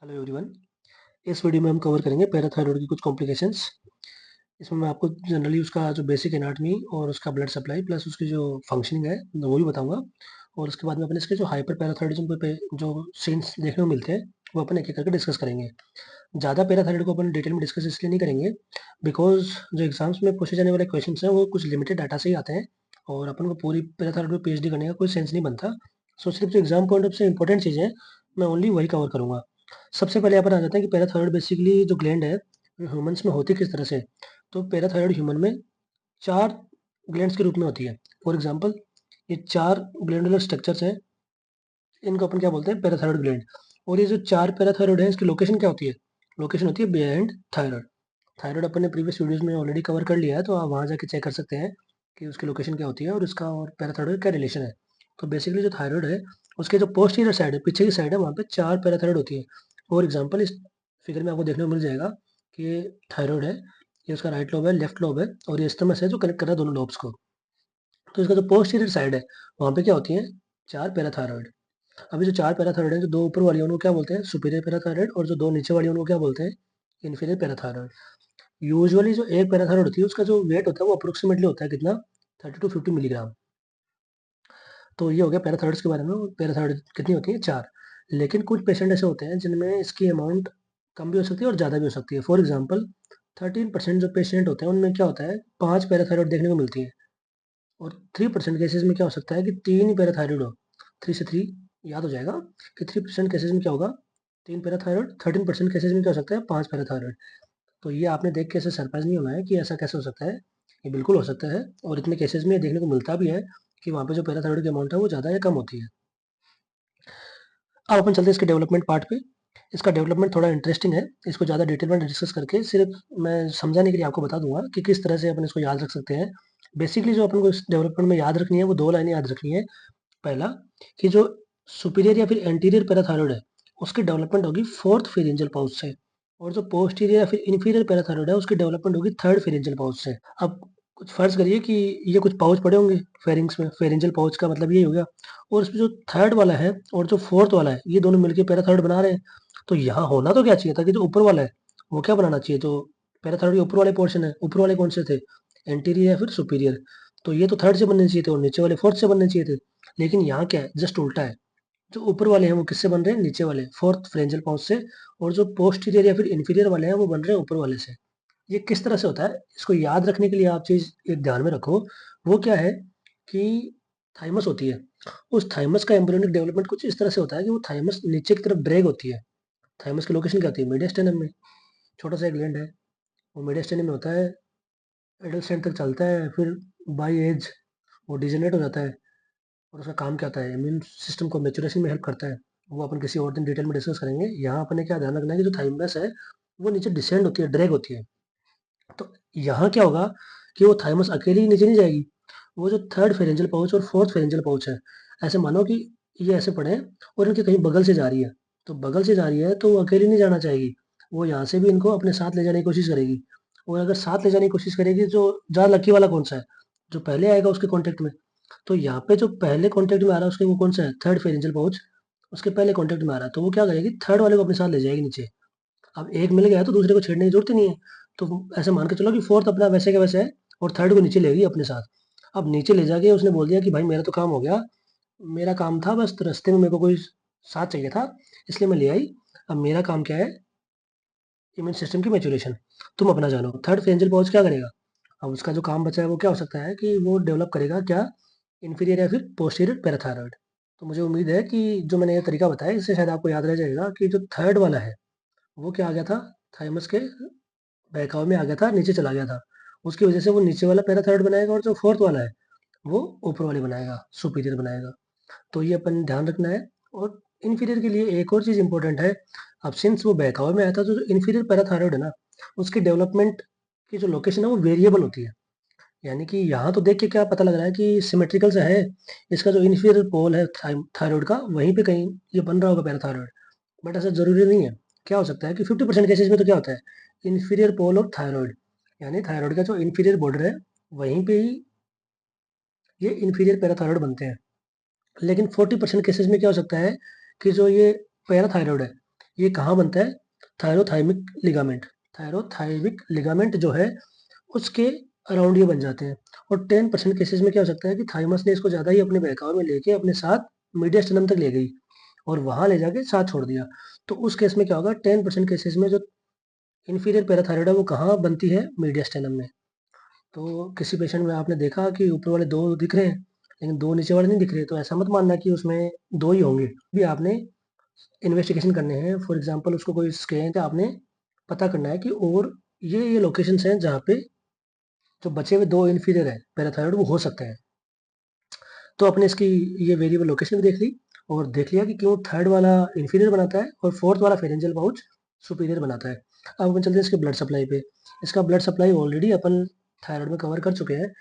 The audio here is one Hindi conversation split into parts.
Hello everyone. इस वीडियो में हम कवर करेंगे पैराथायरॉयड की कुछ कॉम्प्लिकेशंस। इसमें मैं आपको जनरली उसका जो बेसिक एनाटॉमी और उसका ब्लड सप्लाई प्लस उसकी जो फंक्शनिंग है वो भी बताऊंगा। और उसके बाद में अपन इसके जो हाइपर पैराथायरॉयडिज्म पे जो सीन्स देखने को मिलते हैं वो अपन एक एक करके डिस्कस करेंगे। ज़्यादा पैराथायरॉयड को अपन डिटेल में डिस्कस इसलिए नहीं करेंगे बिकॉज जो एग्जाम्स में पूछे जाने वाले क्वेश्चन हैं वो कुछ लिमिटेड डाटा से ही आते हैं और अपन को पूरी पैराथायरॉयड पे पीएचडी करने का कोई सेंस नहीं बनता। सो सिर्फ जो एग्जाम पॉइंट ऑफ से इंपॉर्टेंट चीज़ें हैं मैं ओनली वही कवर करूंगा। सबसे पहले अपन आ जाते हैं कि पैराथायरॉयड बेसिकली जो ग्लैंड है ह्यूमंस में होती किस तरह से। तो पैराथायरॉयड ह्यूमन में 4 ग्लैंड्स के रूप में होती है। फॉर एग्जांपल ये 4 ग्लैंडुलर स्ट्रक्चर्स हैं, इनको अपन क्या बोलते हैं पैराथायरॉयड ग्लैंड। और ये जो 4 पैराथायरॉयड है इसकी लोकेशन क्या होती है? लोकेशन होती है बिहाइंड थायरॉयड। थायरॉयड अपन ने प्रीवियस वीडियोस में ऑलरेडी कवर कर लिया है तो आप वहाँ जाके चेक कर सकते हैं कि उसकी लोकेशन क्या होती है और इसका और पैराथायरॉयड क्या रिलेशन है। तो बेसिकली जो थायरॉयड है उसके जो पोस्टीरियर साइड है, पीछे की साइड है, वहाँ पे 4 पैराथायरॉयड होती है। फॉर एग्जाम्पल इस फिगर में आपको देखने को मिल जाएगा कि ये थायरॉयड है, ये उसका राइट लोब है, लेफ्ट लोब है और ये स्टमस है जो कनेक्ट कर रहा है दोनों लोब्स को। तो इसका जो पोस्टीरियर साइड है वहाँ पे क्या होती है? 4 पैराथायरॉयड। अभी जो 4 पैराथायरॉयड है, जो 2 ऊपर वाली है उनको क्या बोलते हैं? सुपीरियर पैराथायरॉयड, और जो 2 नीचे वाली है उनको क्या बोलते हैं? Inferior parathyroid. यूजुअली जो एक पैराथायरॉयड होती है उसका जो वेट होता है वो अप्रोक्सीमेटली होता है कितना? 30 टू 50 मिलीग्राम। तो ये हो गया पैराथायरॉइड्स के बारे में। पैराथायरॉयड कितनी होती है? 4। लेकिन कुछ पेशेंट ऐसे होते हैं जिनमें इसकी अमाउंट कम भी हो सकती है और ज़्यादा भी हो सकती है। फॉर एग्जांपल 13% जो पेशेंट होते हैं उनमें क्या होता है 5 पैराथायरॉयड देखने को मिलती है। और 3% केसेस में क्या हो सकता है कि 3 ही पैराथायरॉयड हो। 3 से 3 याद हो जाएगा कि 3% केसेस में क्या होगा? 3 पैराथायरॉयड। 13% केसेस में क्या हो सकता है? 5 पैराथायरॉयड। तो ये आपने देख के ऐसे सरप्राइज़ नहीं होना है कि ऐसा कैसे हो सकता है। ये बिल्कुल हो सकता है और इतने केसेस में ये देखने को मिलता भी है कि वहाँ पे जो पैराथायरॉयड की अमाउंट है वो ज़्यादा या कम होती है। अब अपन चलते हैं इसके डेवलपमेंट पार्ट पे। इसका डेवलपमेंट थोड़ा इंटरेस्टिंग है, इसको ज़्यादा डिटेल में डिस्कस करके सिर्फ मैं समझाने के लिए आपको बता दूंगा कि किस तरह से अपन इसको याद रख सकते हैं। बेसिकली जो अपन को इस डेवलपमेंट में याद रखनी है वो 2 लाइनें याद रखनी है। पहला कि जो सुपीरियर या फिर एंटीरियर पैराथायरॉयड है उसकी डेवलपमेंट होगी 4th फेरिंजियल पाउच से, और जो पोस्टीरियर या फिर इंफीरियर पैराथायरॉयड है उसकी डेवलपमेंट होगी 3rd फेरिंजियल पाउच से। अब कुछ फर्ज करिए कि ये कुछ पाउच पड़े होंगे फेरिंग्स में, फेरिंजियल पाउच का मतलब यही हो गया। और इसमें जो 3rd वाला है और जो 4th वाला है ये दोनों मिलके पैराथायरॉयड बना रहे हैं। तो यहाँ होना तो क्या चाहिए था कि जो ऊपर वाला है वो क्या बनाना चाहिए? जो पैराथायरॉयड के ऊपर वाले पोर्शन है, ऊपर वाले कौन से थे? एंटीरियर या फिर सुपीरियर। तो ये तो 3rd से बनने चाहिए थे और नीचे वाले 4th से बनने चाहिए थे। लेकिन यहाँ क्या है? जस्ट उल्टा है। जो ऊपर वाले हैं वो किससे बन रहे हैं? नीचे वाले 4th फ्रेंजल पाउच से। और जो पोस्टीरियर या फिर इंफीरियर वाले हैं वो बन रहे हैं ऊपर वाले से। ये किस तरह से होता है इसको याद रखने के लिए आप चीज़ एक ध्यान में रखो। वो क्या है कि थाइमस होती है, उस थाइमस का एम्ब्रियोनिक डेवलपमेंट कुछ इस तरह से होता है कि वो थाइमस नीचे की तरफ ड्रैग होती है। थाइमस की लोकेशन क्या होती है? मीडियस्टेनम में। छोटा सा एक ग्लैंड है, वो मीडियस्टेनम में होता है, एडल्ट तक चलता है, फिर बाई एज वो डिजेनरेट हो जाता है। और उसका काम क्या होता है? इम्यून सिस्टम को मैच्योरेशन में हेल्प करता है। वो अपन किसी और दिन डिटेल में डिस्कस करेंगे। यहाँ अपने क्या ध्यान रखना है कि जो थाइमस है वो नीचे डिसेंड होती है, ड्रैग होती है। तो यहाँ क्या होगा कि वो थाइमस अकेली ही नीचे नहीं जाएगी। वो जो 3rd फेरेंजियल पाउच और 4th फेरेंजियल पाउच है, ऐसे मानो कि ये ऐसे पड़े हैं और इनके कहीं बगल से जा रही है। तो बगल से जा रही है तो वो अकेली नहीं जाना चाहेगी, वो यहाँ से भी इनको अपने साथ ले जाने की कोशिश करेगी। और अगर साथ ले जाने की कोशिश करेगी जो ज़्यादा लकी वाला कौन सा है? जो पहले आएगा उसके कॉन्टेक्ट में। तो यहाँ पे जो पहले कॉन्टेक्ट में आ रहा है उसके वो कौन सा है? 3rd फेरेंजियल पाउच उसके पहले कॉन्टेक्ट में आ रहा है, तो वो क्या करेगी? 3rd वाले को अपने साथ ले जाएगी नीचे। अब एक मिल गया है तो दूसरे को छेड़ने की जरूरत ही नहीं है। तो ऐसे मान के चलो कि 4th अपना वैसे का वैसे है और 3rd को नीचे ले गई अपने साथ। अब नीचे ले जाके उसने बोल दिया कि भाई मेरा तो काम हो गया, मेरा काम था बस रास्ते में मेरे को कोई साथ चाहिए था इसलिए मैं ले आई। अब मेरा काम क्या है? इम्यून सिस्टम की मैच्योरेशन। तुम अपना जानो। 3rd फेरेंजियल पाउच क्या करेगा? अब उसका जो काम बचा है वो क्या हो सकता है कि वो डेवलप करेगा क्या? इंफीरियर या फिर पोस्टीरियर पैराथायरॉयड। तो मुझे उम्मीद है कि जो मैंने ये तरीका बताया इससे शायद आपको याद रह जाएगा कि जो 3rd वाला है वो क्या आ गया था? थाइमस के बहकाव में आ गया था, नीचे चला गया था। उसकी वजह से वो नीचे वाला पैराथायरॉयड बनाएगा और जो 4th वाला है वो ऊपर वाले बनाएगा, सुपीरियर बनाएगा। तो ये अपन ध्यान रखना है। और इन्फीरियर के लिए एक और चीज़ इंपॉर्टेंट है। अब सिंस वो बहकावे में आया था तो जो इन्फीरियर पैराथायरॉयड है ना उसकी डेवलपमेंट की जो लोकेशन है वो वेरिएबल होती है। यानी कि यहाँ तो देख के क्या पता लग रहा है कि सिमेट्रिकल सा है, इसका जो इन्फीरियर पोल है थायरॉयड का वहीं पे कहीं ये बन रहा होगा पैराथायरॉयड। बट ऐसा जरूरी नहीं है। क्या हो सकता है कि 50% केसेस में तो क्या होता है? इन्फीरियर पोल ऑफ थायरॉयड, यानी थायरॉयड का जो इन्फीरियर बॉर्डर है वहीं पे ही ये इन्फीरियर पैराथायरॉयड बनते हैं। लेकिन 40% केसेस में क्या हो सकता है कि जो ये पैराथायरॉयड है ये कहाँ बनता है? थायरोथाइमिक लिगामेंट। थायरोथाइमिक लिगामेंट जो है उसके अराउंड ये बन जाते हैं। और 10% केसेस में क्या हो सकता है कि थाइमस ने इसको ज़्यादा ही अपने बहकावे में लेके अपने साथ मीडियस्टेनम तक ले गई और वहाँ ले जाके साथ छोड़ दिया। तो उस केस में क्या होगा, 10% केसेस में जो इंफीरियर पैराथायरॉयड है वो कहाँ बनती है? मीडियस्टेनम में। तो किसी पेशेंट में आपने देखा कि ऊपर वाले 2 दिख रहे हैं, लेकिन 2 नीचे वाले नहीं दिख रहे, तो ऐसा मत मानना कि उसमें 2 ही होंगे। भी आपने इन्वेस्टिगेशन करने हैं, फॉर एग्ज़ाम्पल उसको कोई स्कैन तो आपने पता करना है कि और ये लोकेशंस हैं जहाँ पे जो बचे हुए 2 इंफीरियर है पैराथायरॉयड वो हो सकते हैं। तो आपने इसकी ये वेरिएबल लोकेशन भी देख ली और देख लिया कि क्यों थर्ड वाला इंफीरियर बनाता है और फोर्थ वाला फेरेंजियल पाउच सुपीरियर बनाता है। अब अपन चलते हैं इसके ब्लड सप्लाई पे। इसका ब्लड सप्लाई ऑलरेडी अपन थायराइड में कवर कर चुके हैं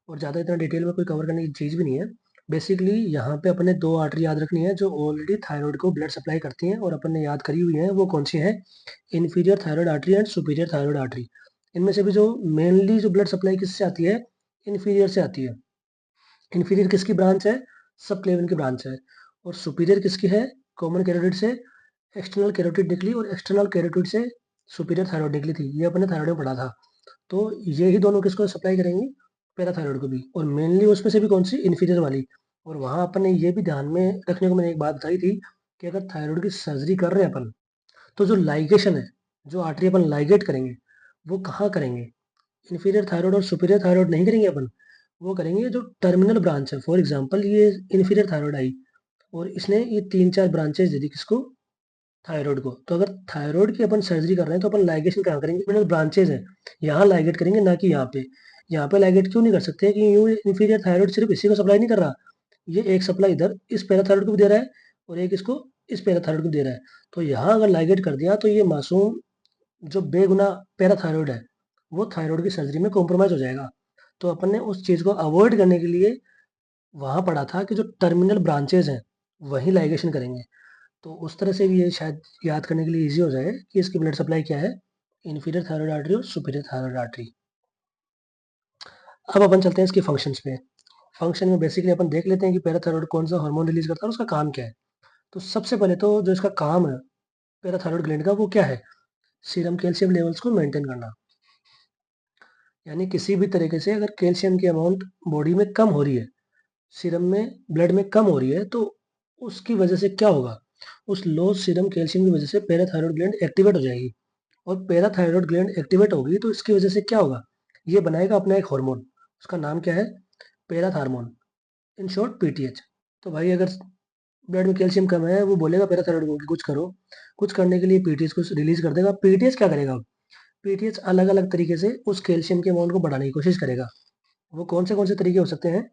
और ज़्यादा इतना डिटेल में कोई कवर करने की चीज़ भी नहीं है। बेसिकली यहाँ पे अपने 2 आर्टरी याद रखनी है जो ऑलरेडी थायराइड को ब्लड सप्लाई करती हैं और अपन ने याद करी हुई है। वो कौन सी है? Inferior thyroid artery and superior thyroid artery. इनमें से भी जो मेनली जो ब्लड सप्लाई किससे आती है? इंफीरियर से आती है। इंफीरियर किसकी ब्रांच है? सब क्लेविन की ब्रांच है। और सुपीरियर किसकी है? कॉमन कैरोटिड से एक्सटर्नल कैरोटिड निकली और एक्सटर्नल कैरोटिड से सुपीरियर थायराइड निकली थी। ये अपने थायराइड में पढ़ा था। तो ये ही दोनों किसको सप्लाई करेंगी? पैराथायराइड को भी, और मेनली उसमें से भी कौन सी? इंफीरियर वाली। और वहाँ अपन ने ये भी ध्यान में रखने को मैंने एक बात बताई थी कि अगर थायराइड की सर्जरी कर रहे हैं अपन, तो जो लाइगेशन है, जो आर्टरी अपन लाइगेट करेंगे, वो कहाँ करेंगे? इंफीरियर थायराइड और सुपीरियर थायराइड नहीं करेंगे अपन, वो करेंगे जो टर्मिनल ब्रांच है। फॉर एग्जांपल ये इंफीरियर थायराइड आई और इसने ये 3-4 ब्रांचेस दे दी किसको? थायराइड को। तो अगर थायराइड की अपन सर्जरी कर रहे हैं तो अपन लाइगेशन कहाँ करेंगे? टर्मिनल ब्रांचेस हैं, यहाँ लाइगेट करेंगे, ना कि यहाँ पे। यहाँ पे लाइगेट क्यों नहीं कर सकते कि यूँ इंफीरियर थायराइड सिर्फ इसी को सप्लाई नहीं कर रहा, ये एक सप्लाई इधर इस पैराथायराइड को भी दे रहा है और एक इसको इस पैराथायराइड को दे रहा है। तो यहाँ अगर लाइगेट कर दिया तो ये मासूम जो बेगुना पैराथायराइड है वो थायराइड की सर्जरी में कॉम्प्रोमाइज़ हो जाएगा। तो अपन ने उस चीज़ को अवॉइड करने के लिए वहाँ पढ़ा था कि जो टर्मिनल ब्रांचेज़ हैं वहीं लाइगेशन करेंगे। तो उस तरह से भी ये शायद याद करने के लिए ईज़ी हो जाए कि इसकी ब्लड सप्लाई क्या है? इंफीरियर थायराइड आर्टरी और सुपीरियर थायराइड आर्टरी। अब अपन चलते हैं इसके फंक्शंस पे। फंक्शन में बेसिकली अपन देख लेते हैं कि पैराथायराइड कौन-सा हार्मोन रिलीज़ करता है और उसका काम क्या है। तो सबसे पहले तो जो इसका काम है पैराथायराइड ग्लैंड का वो क्या है? सीरम कैल्शियम लेवल्स को मेंटेन करना। यानी किसी भी तरीके से अगर कैल्शियम की अमाउंट बॉडी में कम हो रही है, सीरम में ब्लड में कम हो रही है, तो उसकी वजह से क्या होगा? उस लो सीरम कैल्शियम की वजह से पैराथायरॉयड ग्लैंड एक्टिवेट हो जाएगी और पैराथायरॉयड ग्लैंड एक्टिवेट होगी तो इसकी वजह से क्या होगा? ये बनाएगा अपना एक हार्मोन, उसका नाम क्या है? Parathormone, in short PTH. तो भाई अगर ब्लड में कैल्शियम कम है, वो बोलेगा पैराथायरॉयड को कि कुछ करो, कुछ करने के लिए पीटीएच को रिलीज कर देगा। पीटीएच क्या करेगा? पीटीएच अलग अलग तरीके से उस कैल्शियम के अमाउंट को बढ़ाने की कोशिश करेगा। वो कौन से तरीके हो सकते हैं?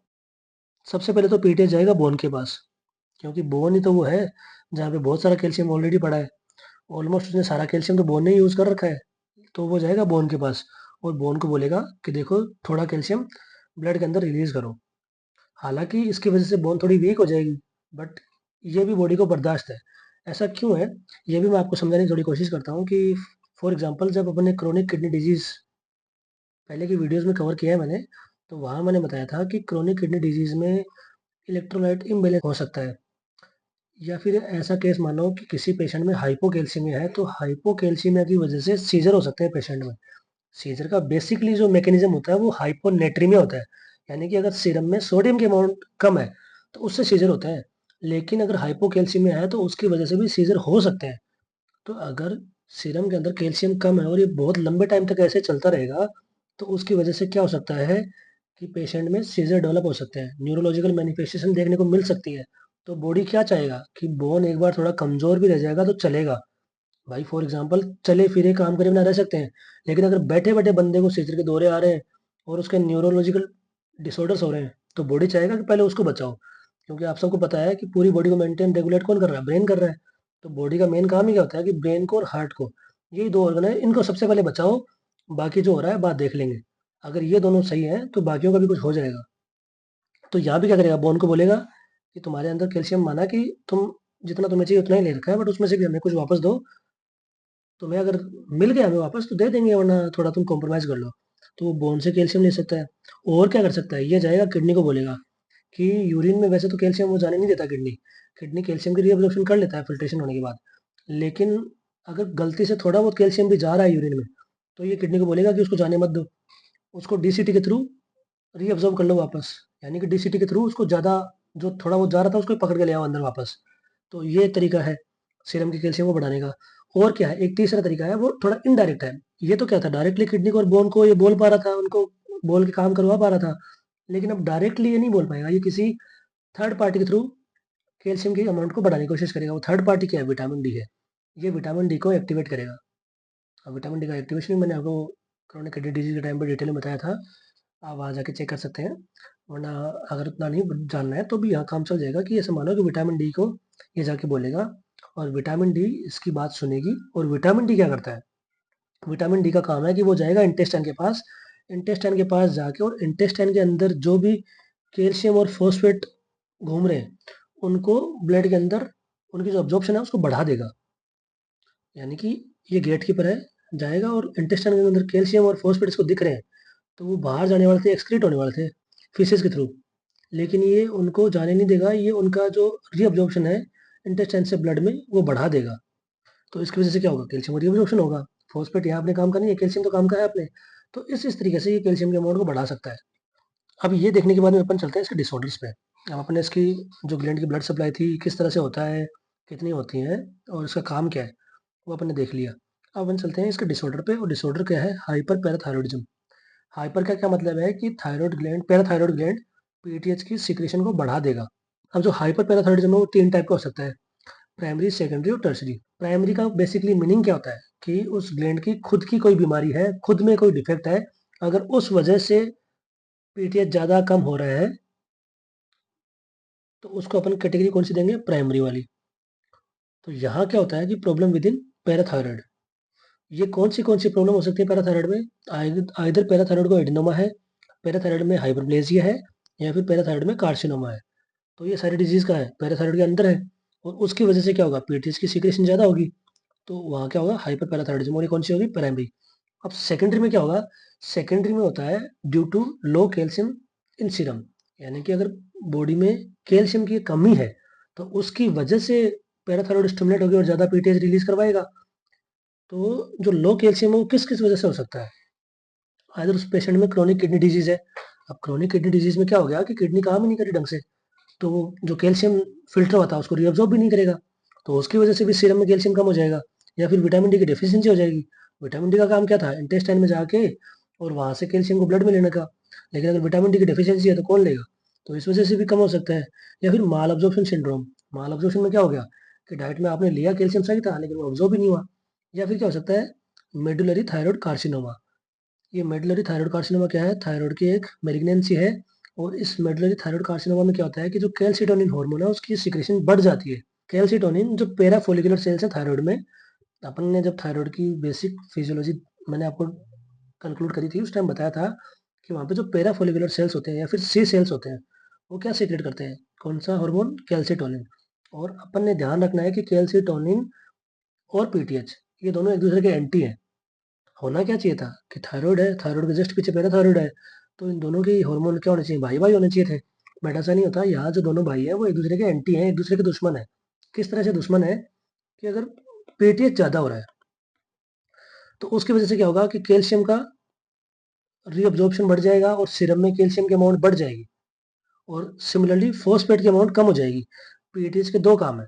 सबसे पहले तो पीटीएच जाएगा बोन के पास, क्योंकि बोन ही तो वो है जहाँ पे बहुत सारा कैल्शियम ऑलरेडी पड़ा है। ऑलमोस्ट उसने सारा कैल्शियम तो बोन ने ही यूज़ कर रखा है। तो वो जाएगा बोन के पास और बोन को बोलेगा कि देखो थोड़ा कैल्शियम ब्लड के अंदर रिलीज़ करो। हालाँकि इसकी वज़ह से बोन थोड़ी वीक हो जाएगी, बट ये भी बॉडी को बर्दाश्त है। ऐसा क्यों है? ये भी मैं आपको समझाने की थोड़ी कोशिश करता हूँ कि फॉर एग्ज़ाम्पल जब अपन ने क्रोनिक किडनी डिजीज़ पहले की वीडियोज़ में कवर किया है मैंने, तो वहाँ मैंने बताया था कि क्रोनिक किडनी डिजीज़ में इलेक्ट्रोलाइट इम्बैलेंस हो सकता है। या फिर ऐसा केस मानो कि किसी पेशेंट में हाइपोकैल्सीमिया है, तो हाइपोकैल्सीमिया की वजह से सीज़र हो सकते हैं पेशेंट में। सीज़र का बेसिकली जो मैकेनिज़्म होता है वो हाइपोनेट्रीमिया होता है, यानी कि अगर सीरम में सोडियम की अमाउंट कम है, तो उससे सीज़र होता है। लेकिन अगर हाइपोकैल्सीमिया है तो उसकी वजह से भी सीज़र हो सकते हैं। तो अगर सीरम के अंदर कैल्शियम कम है और ये बहुत लंबे टाइम तक ऐसे चलता रहेगा, तो उसकी वजह से क्या हो सकता है कि पेशेंट में सीज़र डेवलप हो सकते हैं, न्यूरोलॉजिकल मैनिफेस्टेशन देखने को मिल सकती है। तो बॉडी क्या चाहेगा कि बोन एक बार थोड़ा कमज़ोर भी रह जाएगा तो चलेगा। भाई फॉर एग्ज़ाम्पल चले-फिरे काम करे बिना रह सकते हैं, लेकिन अगर बैठे-बैठे बंदे को सीज़र के दौरे आ रहे हैं और उसके न्यूरोलॉजिकल डिसऑर्डर्स हो रहे हैं, तो बॉडी चाहेगा कि पहले उसको बचाओ। क्योंकि आप सबको पता है कि पूरी बॉडी को मेंटेन रेगुलेट कौन कर रहा है? ब्रेन कर रहा है। तो बॉडी का मेन काम ही क्या होता है कि ब्रेन को और हार्ट को, यही 2 ऑर्गन है, इनको सबसे पहले बचाओ, बाकी जो हो रहा है बाद देख लेंगे। अगर ये दोनों सही हैं, तो बाकियों का भी कुछ हो जाएगा। तो यहाँ भी क्या करेगा? बोन को बोलेगा कि तुम्हारे अंदर कैल्शियम माना कि तुम जितना तुम्हें चाहिए उतना ही ले रखा है, बट उसमें से भी हमें कुछ वापस दो। तुम्हें अगर मिल गया हमें वापस तो दे देंगे, वरना थोड़ा तुम कॉम्प्रोमाइज़ कर लो। तो वो बोन से कैल्शियम ले सकता है। और क्या कर सकता है? ये जाएगा किडनी को बोलेगा कि यूरिन में वैसे तो कैल्शियम वो जाने नहीं देता किडनी। किडनी कैल्शियम की रीअब्ज़ॉर्प्शन कर लेता है फ़िल्ट्रेशन होने के बाद। लेकिन अगर गलती से थोड़ा बहुत कैल्शियम भी जा रहा है यूरिन में, तो ये किडनी को बोलेगा कि उसको जाने मत दो, उसको डीसीटी के थ्रू रीअब्ज़ॉर्ब कर लो वापस। यानी कि डीसीटी के थ्रू उसको ज़्यादा, जो थोड़ा बहुत जा रहा था उसको पकड़ के ले आओ अंदर वापस। तो ये तरीका है सीरम के कैल्शियम को बढ़ाने का। और क्या है, एक तीसरा तरीका है, वो थोड़ा इनडायरेक्ट है। ये तो क्या था, डायरेक्टली किडनी को और बोन को ये बोल पा रहा था, उनको बोल के काम करवा पा रहा था। लेकिन अब डायरेक्टली ये नहीं बोल पाएगा, ये किसी थर्ड पार्टी के थ्रू कैल्शियम की अमाउंट को बढ़ाने की कोशिश करेगा। वो थर्ड पार्टी क्या है, विटामिन डी है। ये विटामिन डी को एक्टिवेट करेगा। अब विटामिन डी का एक्टिवेशन भी मैंने आपको क्रोनिक किडनी डिजीज के टाइम पे डिटेल में बताया था, आप वहाँ जाके चेक कर सकते हैं। वरना अगर उतना नहीं जानना है तो भी यहाँ काम चल जाएगा कि ऐसे मानो कि विटामिन डी को ये जाके बोलेगा और विटामिन डी इसकी बात सुनेगी। और विटामिन डी क्या करता है, विटामिन डी का काम है कि वो जाएगा इंटेस्टाइन के पास, इंटेस्टाइन के पास जाके और इंटेस्टाइन के अंदर जो भी कैल्शियम और फॉस्फेट घूम रहे हैं उनको ब्लड के अंदर, उनकी जो अब्जॉर्प्शन है उसको बढ़ा देगा। यानी कि ये गेट कीपर है, जाएगा और इंटेस्टाइन के अंदर कैल्शियम और फॉस्फेट इसको दिख रहे हैं, तो वो बाहर जाने वाले थे, एक्सक्रीट होने वाले थे फीसेस के थ्रू। लेकिन ये उनको जाने नहीं देगा, ये उनका जो रीअब्जॉर्प्शन है इंटेस्टाइन से ब्लड में वो बढ़ा देगा। तो इसकी वजह से क्या होगा, कैल्शियम का रीअब्जॉर्प्शन होगा। फॉस्फेट यहाँ अपने काम का नहीं है, कैल्शियम तो काम का है अपने। तो इस तरीके से ये कैल्शियम के अमाउंट को बढ़ा सकता है। अब ये देखने के बाद में अपन चलते हैं इसके डिसऑर्डर्स पे। अब अपने इसकी जो ग्लैंड की ब्लड सप्लाई थी किस तरह से होता है, कितनी होती हैं और इसका काम क्या है, वो अपन ने देख लिया। अब अपन चलते हैं इसके डिसऑर्डर पे, और डिसऑर्डर क्या है, हाइपर पैराथायरॉयडिज्म। हाइपर का क्या मतलब है कि thyroid gland, parathyroid gland PTH की सिक्रेशन को बढ़ा देगा। अब जो हाइपर पैराथायरॉयडिज्म है वो 3 टाइप का हो सकता है, प्राइमरी, सेकेंडरी और टर्शियरी। प्राइमरी का बेसिकली मीनिंग क्या होता है कि उस ग्लैंड की खुद की कोई बीमारी है, खुद में कोई डिफेक्ट है, अगर उस वजह से पीटीएच ज़्यादा कम हो रहा है तो उसको अपन कैटेगरी कौन सी देंगे, प्राइमरी वाली। तो यहाँ क्या होता है कि प्रॉब्लम विद इन पैराथायरॉयड। ये कौन सी प्रॉब्लम हो सकती है पैराथायरॉयड में, आइदर पैराथायरॉयड को एडिनोमा है, पैराथायरॉयड में हाइपरप्लेजिया है, या फिर पैराथायरॉयड में कार्सिनोमा है। तो ये सारी डिजीज कहाँ है, पैराथायरॉयड के अंदर है। और उसकी वजह से क्या होगा, पीटीएच की सीक्रेशन ज़्यादा होगी, तो वहाँ क्या होगा, हाइपर पैराथायरॉयडिज्म। और ये कौन सी होगी, प्राइमरी। अब सेकेंडरी में क्या होगा, सेकेंडरी में होता है due to low calcium in serum. यानी कि अगर बॉडी में कैल्शियम की कमी है तो उसकी वजह से पैराथायरॉयड स्टिमुलेट होगी और ज़्यादा पीटीएच रिलीज करवाएगा। तो जो लो कैल्शियम है वो किस किस वजह से हो सकता है, अगर उस पेशेंट में क्रोनिक किडनी डिजीज है। अब क्रोनिक किडनी डिजीज में क्या हो गया कि किडनी काम ही नहीं करी ढंग से, तो वो जो कैल्शियम फिल्टर होता है उसको रीअब्सॉर्ब भी नहीं करेगा, तो उसकी वजह से भी सीरम में कैल्शियम कम हो जाएगा। या फिर विटामिन डी की डेफिशिएंसी हो जाएगी। विटामिन डी का काम क्या था, इंटेस्टाइन में जाके और वहां से कैल्शियम को ब्लड में लेने का। लेकिन अगर विटामिन डी की डेफिशिएंसी है तो कौन लेगा, तो इस वजह से भी कम हो सकता है। या फिर माल अब्जॉर्प्शन सिंड्रोम। माल अब्जॉर्प्शन में क्या हो गया कि डाइट में आपने लिया कैल्शियम सही था लेकिन वो अब्जॉर्ब ही नहीं हुआ। या फिर क्या हो सकता है, मेडुलरी थायराइड कार्सिनोमा। ये मेडुलरी थायराइड कार्सिनोमा क्या है, थायराइड की एक मेलिग्नेंसी है। और इस मेडुलरी थायराइड कार्सिनोमा में क्या होता है कि जो कैल्सिटोनिन हार्मोन है उसकी सिक्रेशन बढ़ जाती है। कैल्सिटोनिन जो पेरा फोलिकुलर सेल्स है थायराइड में, अपन ने जब थायराइड की बेसिक फिजियोलॉजी मैंने आपको कंक्लूड करी थी उस टाइम बताया था कि वहाँ पे जो पेरा फोलिकुलर सेल्स होते हैं या फिर सी सेल्स होते हैं वो क्या सीक्रेट करते हैं, कौन सा हार्मोन, कैल्सिटोनिन। और अपन ने ध्यान रखना है कि कैल्सिटोनिन और पीटीएच ये दोनों एक दूसरे के एंटी हैं। होना क्या चाहिए था कि थायराइड है, थायराइड के जस्ट पीछे पैराथायराइड है, तो इन दोनों के हार्मोन क्या होने चाहिए, भाई भाई होने चाहिए थे। बट ऐसा नहीं होता, यहाँ जो दोनों भाई हैं वो एक दूसरे के एंटी हैं, एक दूसरे के दुश्मन है। किस तरह से दुश्मन है कि अगर पीटीएच ज्यादा हो रहा है तो उसकी वजह से क्या होगा कि कैल्शियम का रीअब्जॉर्प्शन बढ़ जाएगा और सीरम में कैल्शियम की अमाउंट बढ़ जाएगी। और सिमिलरली फॉस्फेट की अमाउंट कम हो जाएगी। पीटीएच के दो काम है,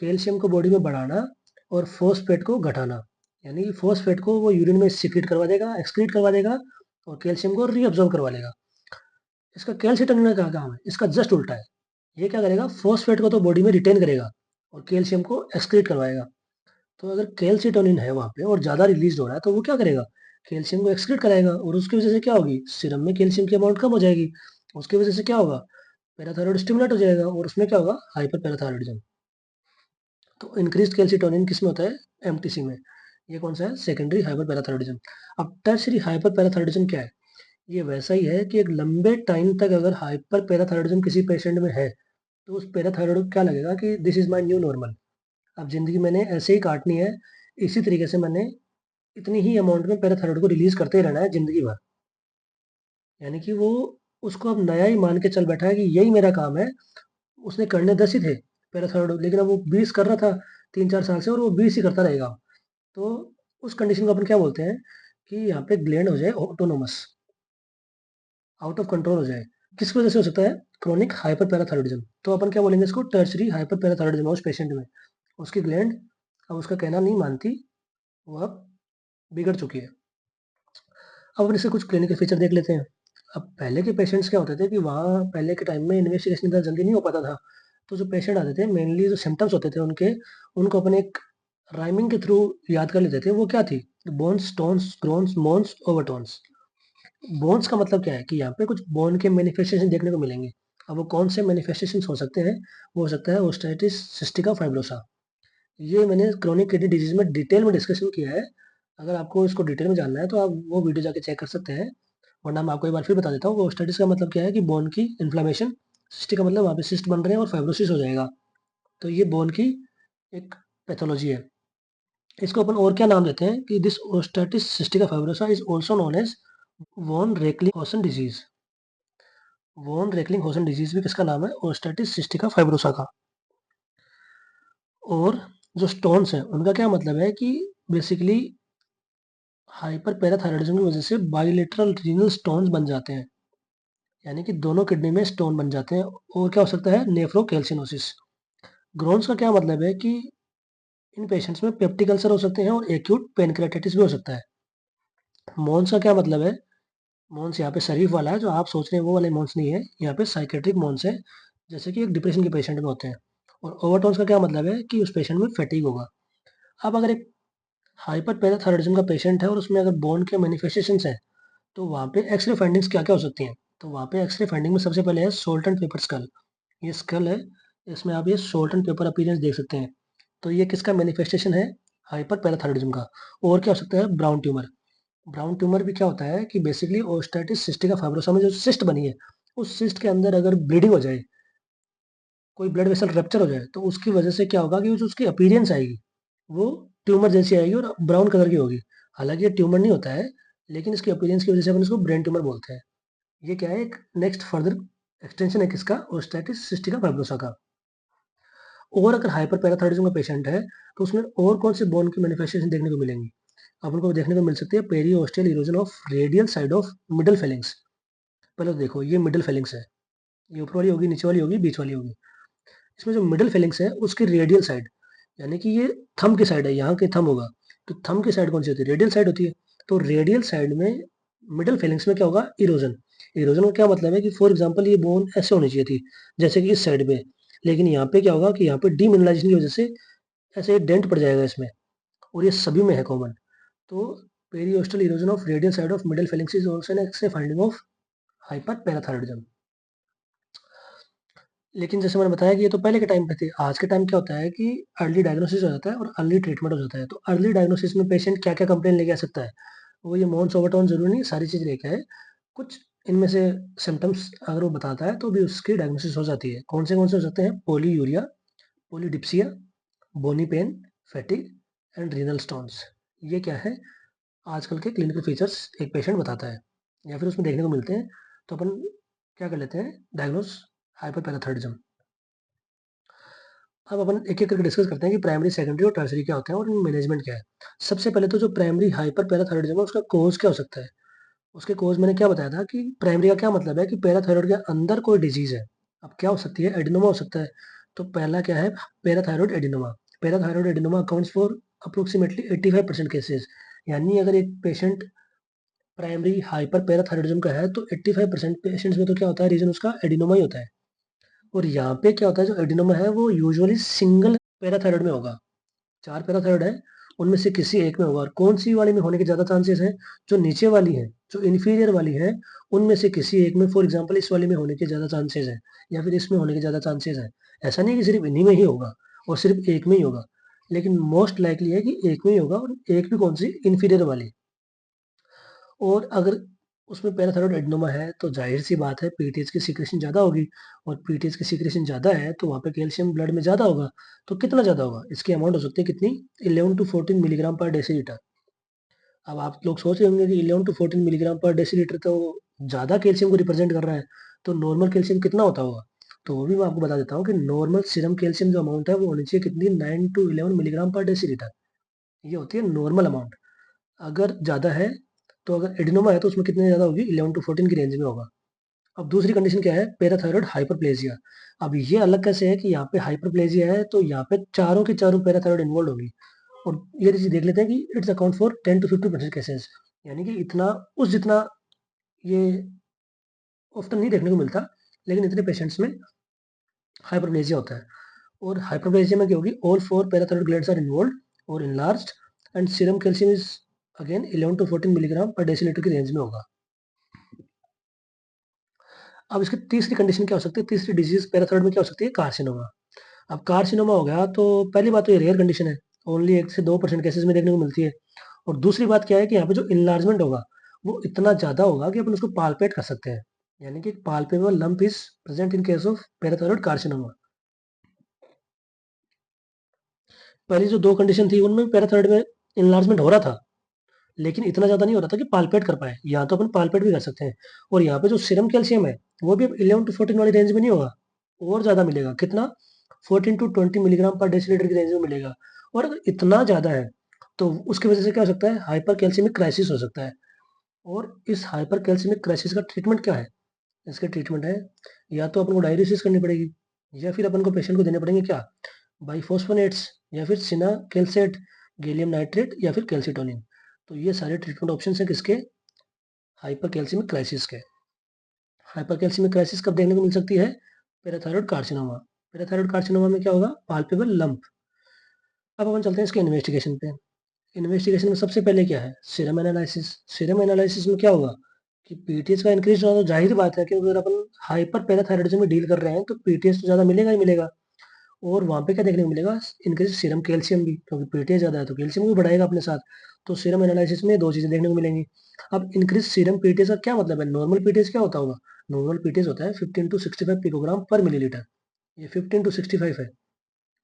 कैल्शियम को बॉडी में बढ़ाना और फॉस्फेट को घटाना। यानी कि फॉस्फेट को वो यूरिन में सिक्रीट करवा देगा, एक्सक्रीट करवा देगा, और कैल्शियम को रीअब्जॉर्ब करवा लेगा। इसका कैल्शियम का काम है, इसका जस्ट उल्टा है। ये क्या करेगा, फॉस्फेट को तो बॉडी में रिटेन करेगा और कैल्शियम को एक्सक्रीट करवाएगा। तो अगर कैल्सिटोनिन है वहाँ पे और ज़्यादा रिलीज हो रहा है तो वो क्या करेगा, कैल्शियम को एक्सक्रीट कराएगा, और उसकी वजह से क्या होगी, सीरम में कैल्शियम की अमाउंट कम हो जाएगी। उसकी वजह से क्या होगा, पैराथायरॉयड स्टिमुलेट हो जाएगा और उसमें क्या होगा, हाइपर पैराथायरॉयडिज्म। तो इंक्रीज कैल्सिटोनिन किस में होता है, एमटीसी में। ये कौन सा है, सेकेंडरी हाइपर पैराथायरॉयडिज्म। अब टर्शियरी हाइपर पैराथायरॉयडिज्म क्या है, ये वैसा ही है कि एक लंबे टाइम तक अगर हाइपर पैराथायरॉयडिज्म किसी पेशेंट में है तो उस पैराथायरॉयड को क्या लगेगा कि this is my new normal. अब जिंदगी मैंने ऐसे ही काटनी है, इसी तरीके से मैंने इतनी ही अमाउंट में पैराथायरॉयड को रिलीज करते ही रहना है जिंदगी भर। यानी कि वो उसको अब नया ही मान के चल बैठा है कि यही मेरा काम है। उसने करने 10 ही थे पैराथायरॉयड, लेकिन अब वो 20 कर रहा था 3-4 साल से, और वो 20 ही करता रहेगा। तो उस कंडीशन को अपन क्या बोलते हैं कि यहाँ पे ग्लैंड हो जाए ऑटोनोमस, आउट ऑफ कंट्रोल हो जाए। किसकी वजह से हो सकता है? क्रोनिक हाइपरपैराथायरॉयडिज्म। तो अपन क्या बोलेंगे इसको? टर्शरी हाइपरपैराथायरॉयडिज्म है उस पेशेंट में। उसकी ग्लैंड अब उसका कहना नहीं मानती, वो अब बिगड़ चुकी है। अब अपन इसके कुछ क्लिनिकल फीचर देख लेते हैं। अब पहले के पेशेंट्स क्या होते थे कि वहाँ पहले के टाइम में इन्वेस्टिगेशन इतना जल्दी नहीं हो पाता था। तो जो पेशेंट आते थे मेनली जो सिम्पटम्स होते थे उनके, उनको अपन एक राइमिंग के थ्रू याद कर लेते थे। वो क्या थी? Bones, tones, groans, moans, overtones. Bones का मतलब क्या है कि यहाँ पे कुछ बोन के मैनिफेस्टेशन देखने को मिलेंगे। अब वो कौन से मैनिफेस्टेशन हो सकते हैं? वो हो सकता है ओस्टाइटिस सिस्टिका फाइब्रोसा। ये मैंने क्रोनिक किडनी डिजीज में डिटेल में डिस्कशन किया है। अगर आपको इसको डिटेल में जानना है तो आप वो वीडियो जाके चेक कर सकते हैं, वरना मैं आपको एक बार फिर बता देता हूँ। ओस्टाइटिस का मतलब क्या है कि बोन की इन्फ्लेमेशन, सिस्टिक का मतलब वहाँ पे सिस्ट बन रहे हैं और फाइब्रोसिस हो जाएगा। तो ये बोन की एक पैथोलॉजी है। इसको अपन और क्या नाम देते हैं कि this osteitis cystica fibrosa is also known as von Reckling disease. Von Recklinghausen disease भी किसका नाम है? ओस्टाइटिस सिस्टिका फाइब्रोसा का। और जो स्टोन्स हैं उनका क्या मतलब है कि बेसिकली हाइपर पैराथायरॉयडिज्म की वजह से बाइलेटरल रीनल स्टोन्स बन जाते हैं, यानी कि दोनों किडनी में स्टोन बन जाते हैं। और क्या हो सकता है? नेफ्रोकैल्सिनोसिस। ग्रोन्स का क्या मतलब है कि इन पेशेंट्स में पेप्टिक अल्सर हो सकते हैं और एक्यूट पेनक्रेटाइटिस भी हो सकता है। मोन्स का क्या मतलब है? मोन्स यहाँ पे शरीफ वाला है, जो आप सोच रहे हैं वो वाले मोन्स नहीं है, यहाँ पे साइकेट्रिक मोन्स है, जैसे कि एक डिप्रेशन के पेशेंट में होते हैं। और ओवरटोन्स का क्या मतलब है कि उस पेशेंट में फैटीग होगा। अब अगर एक हाइपर पैराथायरॉयडिज्म का पेशेंट है और उसमें अगर बोन के मैनिफेस्टेशंस हैं, तो वहाँ पे एक्सरे फाइंडिंग्स क्या-क्या हो सकती हैं? तो वहाँ पे एक्सरे फाइंडिंग में सबसे पहले है साल्ट एंड पेपर स्कल। ये स्कल है, इसमें आप ये साल्ट एंड पेपर अपीयरेंस देख सकते हैं। तो ये किसका मैनिफेस्टेशन है? हाइपर पैराथायरॉयडिज्म का। और क्या हो सकता है? Brown tumour. ब्राउन ट्यूमर भी क्या होता है कि बेसिकली ओस्टाइटिस सिस्टिका फाइब्रोसा में जो सिस्ट बनी है, उस सिस्ट के अंदर अगर ब्लीडिंग हो जाए, कोई ब्लड वेसल रप्चर हो जाए, तो उसकी वजह से क्या होगा कि जो उसकी अपीयरेंस आएगी, वो ट्यूमर जैसी आएगी और ब्राउन कलर की होगी। हालाँकि ये ट्यूमर नहीं होता है, लेकिन इसकी अपीयरेंस की वजह से अपन इसको ब्रेन ट्यूमर बोलते हैं। ये क्या है? एक नेक्स्ट फर्दर एक्सटेंशन है किसका? ओस्टाइटिस सिस्टिका फाइब्रोसा का। और अगर हाइपर पैराथायरॉयडिज्म का पेशेंट है, तो उसमें और कौन से बोन की मैनिफेस्टेशन देखने को मिलेंगी? अपन को देखने को मिल सकती है पेरिओस्टियल erosion of radial side of middle Fehling's. पहले तो देखो, ये मिडल फेलिंग्स है। ये ऊपर वाली होगी, नीचे वाली होगी, बीच वाली होगी। इसमें जो मिडल फेलिंग्स है, उसकी रेडियल साइड, यानी कि ये थंब की साइड है, यहाँ के थंब होगा। तो थंब की साइड कौन सी होती है? रेडियल साइड होती है। तो रेडियल साइड में मिडल फेलिंग्स में क्या होगा? इरोजन। इरोजन का क्या मतलब है कि फॉर एग्जांपल ये बोन ऐसे होनी चाहिए थी, जैसे कि इस साइड पे। लेकिन यहाँ पे क्या होगा कि यहाँ पे डीमिनरलाइजेशन की वजह से ऐसे डेंट पड़ जाएगा इसमें, और ये सभी में है कॉमन। तो periosteal erosion of radial side of middle phalanges is also an X-ray finding of hyper parathyroidism. लेकिन जैसे मैंने बताया कि ये तो पहले के टाइम पे थे। आज के टाइम क्या होता है कि अर्ली डायग्नोसिस हो जाता है और अर्ली ट्रीटमेंट हो जाता है। तो अर्ली डायग्नोसिस में पेशेंट क्या-क्या कंप्लेंट लेके आ सकता है? वो ये मोन्स ओवरटोन ज़रूरी नहीं सारी चीज़ लेके आए। कुछ इनमें से सिम्पटम्स अगर वो बताता है तो भी उसकी डायग्नोसिस हो जाती है। कौन से हो सकते हैं? Polyuria, polydipsia, bony pain, fatigue and renal stones. ये क्या है? आजकल के क्लिनिकल फीचर्स एक पेशेंट बताता है या फिर उसमें देखने को मिलते हैं। तो अपन क्या कर लेते हैं? डायग्नोस हाइपरपैराथायरॉयडिज्म। अब अपन एक-एक करके डिस्कस करते हैं कि प्राइमरी, सेकेंडरी और टर्शियरी क्या होते हैं और इनमें मैनेजमेंट क्या है। सबसे पहले तो जो प्राइमरी हाइपरपैराथायरॉयडिज्म है, उसका कॉज़ क्या हो सकता है? उसके कॉज़ मैंने क्या बताया था कि प्राइमरी का क्या मतलब है कि पैराथायरॉयड के अंदर कोई डिज़ीज़ है। अब क्या हो सकती है? एडेनोमा हो सकता है। तो पहला क्या है? Parathyroid adenoma. Parathyroid adenoma accounts for approximately 85% cases. यानी अगर एक पेशेंट प्राइमरी हाइपरपैराथायरॉयडिज्म का है, तो 85% पेशेंट्स में तो क्या होता है? रीज़न उसका एडेनोमा ही होता है। और यहाँ पे क्या होता है? जो एडेनोमा है, वो यूजुअली सिंगल पैराथायरॉयड में होगा। 4 पैराथायरॉयड है, उनमें से किसी एक में होगा। और कौन-सी वाली में होने के ज़्यादा चांसेस हैं? जो नीचे वाली है, जो इन्फीरियर वाली है, उनमें से किसी एक में, फॉर एग्ज़ाम्पल इस वाली में होने के ज़्यादा चांसेस हैं या फिर इसमें होने के ज़्यादा चांसेस हैं। ऐसा नहीं है कि सिर्फ़ इन्हीं में ही होगा और सिर्फ़ एक में ही होगा, लेकिन मोस्ट लाइकली है कि एक में ही होगा, और एक भी कौन-सी? इन्फीरियर वाली। और अगर उसमें पैराथायरॉयड एडेनोमा है, तो ज़ाहिर-सी बात है पीटीएच की सीक्रेशन ज़्यादा होगी, और पीटीएच की सीक्रेशन ज़्यादा है, तो वहाँ पे कैल्शियम ब्लड में ज़्यादा होगा। तो कितना ज़्यादा होगा? इसकी अमाउंट हो सकती है कितनी? 11 टू 14 मिलीग्राम पर डेसीलीटर। अब आप लोग सोच रहे होंगे कि 11 टू 14 मिलीग्राम पर डेसीलीटर तो ज़्यादा कैल्शियम को रिप्रेजेंट कर रहा है, तो नॉर्मल कैल्शियम कितना होता होगा? तो वो भी मैं आपको बता देता हूँ कि नॉर्मल सीरम कैल्शियम जो अमाउंट है, वो होनी चाहिए कितनी? 9 टू 11 मिलीग्राम पर डेसीलीटर। ये होती है नॉर्मल अमाउंट। अगर ज़्यादा है तो अगर एडिनोमा है तो उसमें कितनी ज़्यादा होगी, 11 टू 14 की रेंज में होगा। अब दूसरी कंडीशन क्या है, पैराथायरॉयड हाइपरप्लेजिया। अब ये अलग कैसे है कि यहाँ पे हाइपरप्लेजिया है तो यहाँ पे चारों की चारों पैराथायरॉयड इन्वॉल्व होगी। और ये चीज देख लेते हैं कि it's account for 10 to 50% cases, यानी कि इतना उस जितना ये ऑफ्टन नहीं देखने को मिलता, लेकिन इतने पेशेंट्स में हाइपरप्लेजिया होता है। और हाइपरप्लेजिया में क्या होगी, all four parathyroid glands are involved और enlarged and serum calcium is again 11 to 14 milligram per decilitre की रेंज में होगा। अब इसकी तीसरी कंडीशन क्या हो सकती है, तीसरी डिजीज पैराथायरॉयड में क्या हो सकती है, कार्सिनोमा। अब कार्सिनोमा हो गया तो पहली बात तो ये रेयर कंडीशन है, ओनली 1 से 2% केसेस में देखने को मिलती है। और दूसरी बात क्या है कि यहाँ पे जो इनलार्जमेंट होगा वो इतना ज़्यादा होगा कि अपन उसको पाल्पेट कर सकते हैं, यानी कि palpable lump is present in case of parathyroid carcinoma. पहली जो दो कंडीशन थी उनमें पैराथायरॉयड में इनलार्जमेंट हो रहा था, लेकिन इतना ज़्यादा नहीं हो रहा था कि पाल्पेट कर पाए। यहाँ तो अपन पाल्पेट भी कर सकते हैं। और यहाँ पे जो सीरम कैल्शियम है वो भी अब 11 टू 14 वाली रेंज में नहीं होगा, और ज़्यादा मिलेगा। कितना, 14 टू 20 मिलीग्राम पर डेसीलीटर की रेंज में मिलेगा। और अगर इतना ज़्यादा है तो उसकी वजह से क्या हो सकता है, हाइपर कैल्शियमिक क्राइसिस हो सकता है। और इस हाइपर कैल्शियमिक क्राइसिस का ट्रीटमेंट क्या है, इसके ट्रीटमेंट है या तो अपन को डायलिसिस करनी पड़ेगी, या फिर अपन को पेशेंट को देने पड़ेंगे क्या, बाइफॉस्फोनेट्स, या फिर सिना कैल्सेट, गैलियम नाइट्रेट, या फिर कैल्सिटोनिन। तो ये सारे ट्रीटमेंट ऑप्शन हैं किसके, हाइपर कैल्शियमिक क्राइसिस के। हाइपर कैल्शियमिक क्राइसिस कब देखने को मिल सकती है, पैराथायरॉयड कार्सिनोमा। पैराथायरॉयड कार्सिनोमा में क्या होगा, पाल्पेबल लंप। अब अपन चलते हैं इसके इन्वेस्टिगेशन पे। इन्वेस्टिगेशन में सबसे पहले क्या है, सीरम एनालिसिस। सीरम एनालिसिस में क्या होगा कि पीटीएच का इंक्रीज होना तो जाहिर बात है, क्योंकि अगर अपन हाइपर पैराथायरॉयडिज्म में डील कर रहे हैं तो पीटीएच तो ज़्यादा मिलेगा ही मिलेगा। और वहाँ पे क्या देखने को मिलेगा, इंक्रीज सीरम कैल्शियम भी, क्योंकि पीटीएच ज़्यादा है तो कैल्शियम भी बढ़ाएगा अपने साथ। तो सीरम एनालिसिस में दो चीज़ें देखने को मिलेंगी। अब इंक्रीज सीरम पीटीएच का क्या मतलब है, नॉर्मल पीटीएच क्या होता होगा, नॉर्मल पीटीएच होता है 15 टू 65 पिकोग्राम पर मिलीलीटर। ये 15 टू 65 है।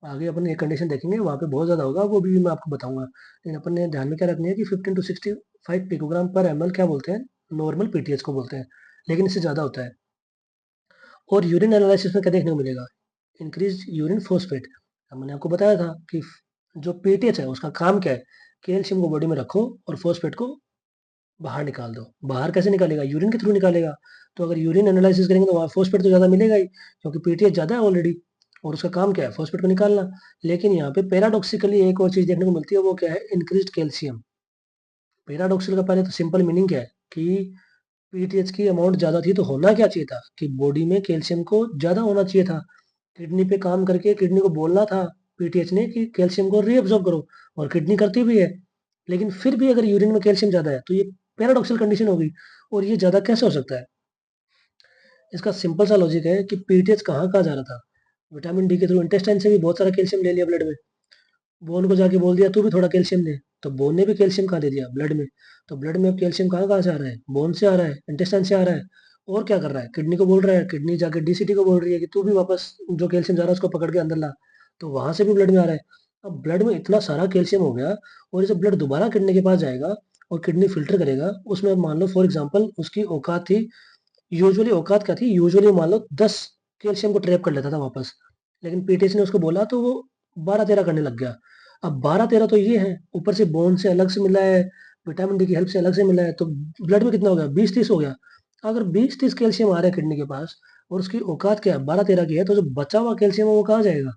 आगे अपन एक कंडीशन देखेंगे वहाँ पे बहुत ज़्यादा होगा, वो भी मैं आपको बताऊंगा। लेकिन अपन ने ध्यान में क्या रखनी है कि 15 टू 65 पिकोग्राम पर एमएल क्या बोलते हैं, नॉर्मल पीटीएच को बोलते हैं, लेकिन इससे ज़्यादा होता है। और यूरिन एनालिसिस में क्या देखने को मिलेगा, इंक्रीज यूरिन फोस्फेट। अब मैंने आपको बताया था कि जो पीटीएच है उसका काम क्या है, कैल्शियम को बॉडी में रखो और फोस्फेट को बाहर निकाल दो। बाहर कैसे निकालेगा, यूरिन के थ्रू निकालेगा। तो अगर यूरिन एनालिसिस करेंगे तो वहाँ फोस्फेट तो ज़्यादा मिलेगा ही, क्योंकि पीटीएच ज़्यादा है ऑलरेडी, और उसका काम क्या है, फोस्फेट को निकालना। लेकिन यहाँ पे पैराडॉक्सिकली एक और चीज़ देखने को मिलती है, वो क्या है, इंक्रीज्ड कैल्शियम। पैराडॉक्सिकल का पहले तो सिंपल मीनिंग क्या है कि पीटीएच की अमाउंट ज़्यादा थी तो होना क्या चाहिए था कि बॉडी में कैल्शियम को ज़्यादा होना चाहिए था। किडनी पे काम करके किडनी को बोलना था पीटीएच ने कि कैल्शियम को रीअब्सॉर्ब करो, और किडनी करती भी है। लेकिन फिर भी अगर यूरिन में कैल्शियम ज़्यादा है तो ये पैराडॉक्सिकल कंडीशन हो गई। और ये ज़्यादा कैसे हो सकता है, इसका सिंपल सा लॉजिक है कि पीटीएच कहाँ जा रहा था, विटामिन डी के थ्रू इंटेस्टाइन से भी बहुत सारा कैल्शियम ले लिया ब्लड में। बोन को जाके बोल दिया तू भी थोड़ा कैल्शियम दे, तो बोन ने भी कैल्शियम कहाँ दे दिया, ब्लड में। तो ब्लड में अब कैल्शियम कहाँ से आ रहा है, बोन से आ रहा है, इंटेस्टाइन से आ रहा है। और क्या कर रहा है, किडनी को बोल रहा है, किडनी जाके डीसीटी को बोल रही है कि तू भी वापस जो कैल्शियम जा रहा है उसको पकड़ के अंदर ला। तो वहां से भी ब्लड में आ रहा है। अब ब्लड में इतना सारा कैल्शियम हो गया, और ये जब ब्लड दोबारा किडनी के पास जाएगा और किडनी फिल्टर करेगा, उसमें अब मान लो फॉर एग्जाम्पल उसकी औकात थी, यूजुअली औकात क्या थी, यूजुअली मान लो 10 कैल्शियम को ट्रैप कर लेता था वापस। लेकिन पीटीएस ने उसको बोला तो वो 12-13 करने लग गया। अब 12-13 तो ये है, ऊपर से बोन से अलग से मिला है, विटामिन डी की हेल्प से अलग से मिला है, तो ब्लड में कितना हो गया, 20-30 हो गया। अगर 20-30 कैल्शियम आ रहा है किडनी के पास और उसकी औकात क्या है, 12-13 की है, तो जो बचा हुआ कैल्शियम है वो कहाँ जाएगा।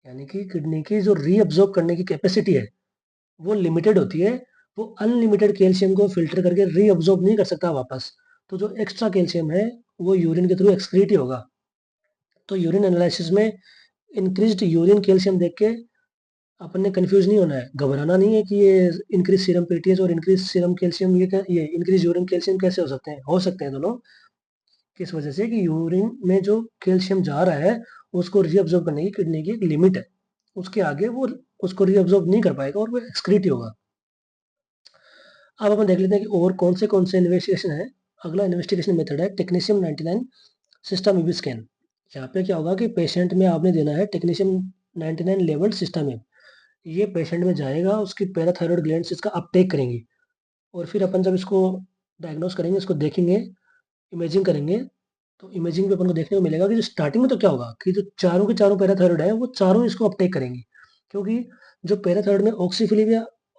यानी कि किडनी की जो रीअब्सॉर्ब करने की कैपेसिटी है वो लिमिटेड होती है। वो अनलिमिटेड कैल्शियम को फिल्टर करके रीअब्सॉर्ब नहीं कर सकता वापस। तो जो एक्स्ट्रा कैल्शियम है वो यूरिन के थ्रू एक्सक्रीट ही होगा। तो यूरिन एनालिसिस में इंक्रीज्ड यूरिन कैल्शियम देख के अपन ने कंफ्यूज नहीं होना है, घबराना नहीं है कि ये इंक्रीज सीरम पीटीएच और इंक्रीज सीरम कैल्शियम, ये इंक्रीज यूरिन कैल्शियम कैसे हो सकते हैं दोनों। किस वजह से कि यूरिन में जो कैल्शियम जा रहा है उसको रीअब्सॉर्ब करने की किडनी की एक लिमिट है, उसके आगे वो उसको रीअब्सॉर्ब नहीं कर पाएगा और वो एक्सक्रीट ही होगा। अब अपन देख लेते हैं कि और कौन से इन्वेस्टिगेशन है। अगला इन्वेस्टिगेशन मेथड है टेक्नीशियम 99 सिस्टम स्कैन। यहाँ पे क्या होगा कि पेशेंट में आपने देना है टेक्नीशियम 99 लेवल सिस्टम। ये पेशेंट में जाएगा, उसकी पैराथायरॉयड ग्लैंड्स इसका अपटेक करेंगी, और फिर अपन जब इसको डायग्नोस करेंगे, इसको देखेंगे, इमेजिंग करेंगे, तो इमेजिंग में अपन को देखने को मिलेगा कि जो स्टार्टिंग में तो क्या होगा कि जो चारों के चारों पैराथायरॉयड है वो चारों इसको अपटेक करेंगी, क्योंकि जो पैराथायरॉयड में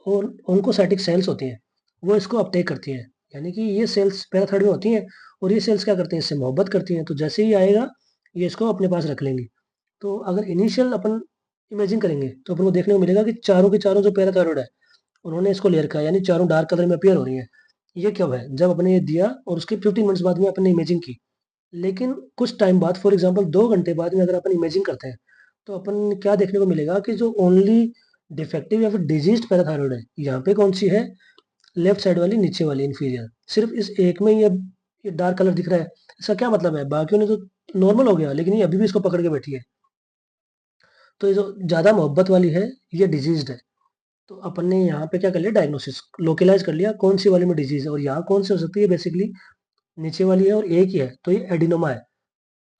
और ओंकोसाइटिक सेल्स होती हैं, वो इसको अपटेक करती हैं। यानी कि ये सेल्स पैराथायरॉइड में होती हैं और ये सेल्स क्या करती हैं, इससे मोहब्बत करती हैं, तो जैसे ही आएगा, ये इसको अपने पास रख लेंगी। तो अगर इनिशियल अपन इमेजिन करेंगे, तो अपन को देखने को मिलेगा कि चारों के चारों जो पैराथायरॉइड है, उन्होंने इसको ले रखा है, यानी चारों डार्क कलर में अपीयर हो रही हैं। ये कब है? जब अपने ये दिया और उसके 15 मिनट्स बाद में अपन ने इमेजिंग की। लेकिन कुछ टाइम बाद, फॉर एग्जांपल 2 घंटे बाद में अगर अपन इमेजिंग करते हैं, तो अपन क्या देखने को मिलेगा कि जो ओनली डिफेक्टिव या फिर डिजीज्ड पैराथायरॉइड है, यहाँ पे कौन-सी है? लेफ्ट साइड वाली, नीचे वाली इन्फीरियर। सिर्फ़ इस एक में ही अब ये डार्क कलर दिख रहा है। इसका क्या मतलब है? बाकियों ने तो नॉर्मल हो गया, लेकिन ये अभी भी इसको पकड़ के बैठी है। तो ये जो ज़्यादा मोहब्बत वाली है, ये डिजीज़्ड है। तो अपन ने यहाँ पे क्या कर लिया, डायग्नोसिस लोकेलाइज़ कर लिया कौन-सी वाली में डिजीज़ है और यहाँ कौन सी हो सकती है, बेसिकली नीचे वाली है और एक ही है, तो ये एडिनोमा है।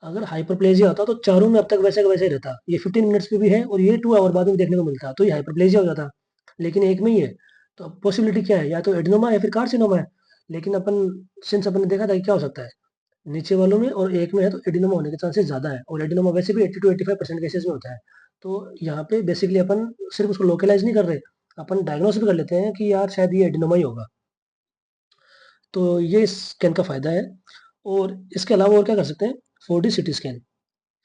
अगर हाइपरप्लेजिया होता तो चारों में अब तक वैसे का वैसे ही रहता। ये 15 मिनट्स पे भी है और ये 2 आवर बाद में देखने को मिलता, तो ये हाइपरप्लेजिया हो जाता। लेकिन एक में ही है, तो अब पॉसिबिलिटी क्या है? या तो एडिनोमा या फिर कार्सिनोमा है। लेकिन अपन ने देखा था कि क्या हो सकता है, नीचे वालों में और एक में है, तो एडिनोमा होने के चांसेस ज़्यादा है और एडिनोमा वैसे भी 80 टू 85% केसेस में होता है। तो यहाँ पे बेसिकली अपन सिर्फ़ उसको लोकलाइज़ नहीं कर रहे, अपन डायग्नोस भी कर लेते हैं कि यार शायद ये एडिनोमा ही होगा। तो ये इस स्कैन का फ़ायदा है और इसके अलावा और क्या कर सकते हैं? 4D CT scan.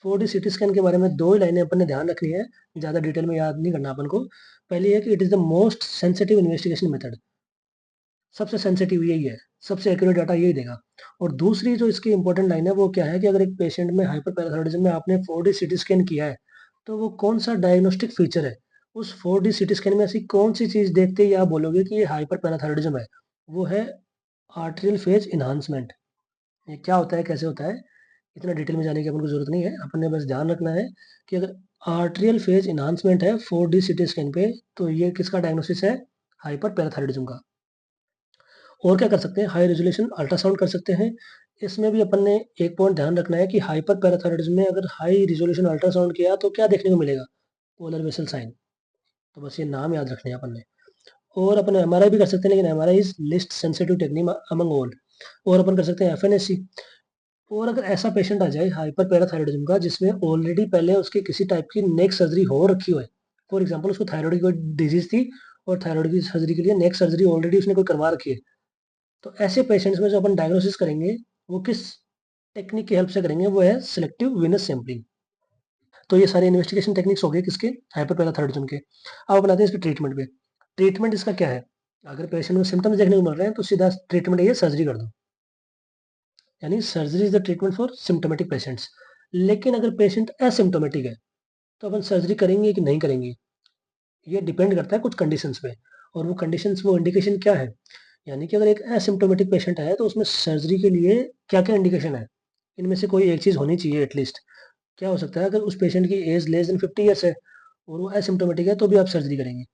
4D CT scan के बारे में 2 ही लाइनें अपन ने ध्यान रखनी है, ज़्यादा डिटेल में याद नहीं करना अपन को। पहली है कि it is the most sensitive investigation method. सबसे सेंसिटिव यही है, सबसे एक्यूरेट डाटा यही देगा। और दूसरी जो इसकी इंपॉर्टेंट लाइन है वो क्या है कि अगर एक पेशेंट में हाइपरपैराथायरॉइडिज्म में आपने 4D सीटी स्कैन किया है, तो वो कौन-सा डायग्नोस्टिक फीचर है, उस 4D सीटी स्कैन में ऐसी कौन-सी चीज़ देखते ही आप बोलोगे कि ये हाइपरपैराथायरॉइडिज्म है? वो है आर्टेरियल फेज एनहांसमेंट। ये क्या होता है, कैसे होता है? इतना डिटेल में जाने की अपन को ज़रूरत नहीं है। अपन ने बस ध्यान रखना है कि अगर आर्टेरियल फेज एनहांसमेंट है 4D सीटी स्कैन पे, तो ये किसका डायग्नोसिस है? हाइपरपैराथायरॉइडिज्म का। और क्या कर सकते हैं? हाई रेज़ोल्यूशन अल्ट्रासाउंड कर सकते हैं। इसमें भी अपन ने एक पॉइंट ध्यान रखना है कि हाइपरपैराथायरॉइडिज्म में अगर हाई रिज़ॉल्यूशन अल्ट्रासाउंड किया तो क्या देखने को मिलेगा? Polar vessel sign. तो बस ये नाम याद रखने हैं अपन ने। और अपन एमआरआई भी कर सकते हैं, लेकिन MRI is least sensitive technique among all. और अपन कर सकते हैं एफएनएसी। और अगर ऐसा पेशेंट आ जाए हाइपरपैराथायरॉइडिज्म का जिसमें ऑलरेडी पहले उसकी किसी टाइप की नेक सर्जरी हो रखी हो, फॉर एग्जांपल उसको थायराइड की कोई डिजीज़ थी और थायराइड की सर्जरी के लिए नेक सर्जरी ऑलरेडी उसने कोई करवा रखी है। तो ऐसे पेशेंट्स में जो अपन डायग्नोसिस करेंगे, वो किस टेक्निक की हेल्प से करेंगे? वो है सिलेक्टिव वेनस सैंपलिंग। तो ये सारे इन्वेस्टिगेशन टेक्निक्स हो गए किसके? हाइपरपैराथायरॉइडिज्म के। अब अपन आते हैं इसके ट्रीटमेंट पे। ट्रीटमेंट इसका क्या है? अगर पेशेंट में सिम्पटम्स देखने को मिल रहे हैं तो सीधा ट्रीटमेंट ये सर्जरी कर दो। यानी surgery is the treatment for symptomatic patients. लेकिन अगर पेशेंट एसिम्प्टोमेटिक है, तो अपन सर्जरी करेंगे कि नहीं करेंगे? ये डिपेंड करता है कुछ कंडीशंस पे और वो कंडीशंस, वो इंडिकेशन क्या है? यानी कि अगर एक एसिम्प्टोमेटिक पेशेंट है, तो उसमें सर्जरी के लिए क्या-क्या इंडिकेशन है? इनमें से कोई एक चीज़ होनी चाहिए एटलीस्ट। क्या हो सकता है? अगर उस पेशेंट की एज लेस देन 50 इयर्स है और वो एसिम्प्टोमेटिक है, तो भी आप सर्जरी करेंगे।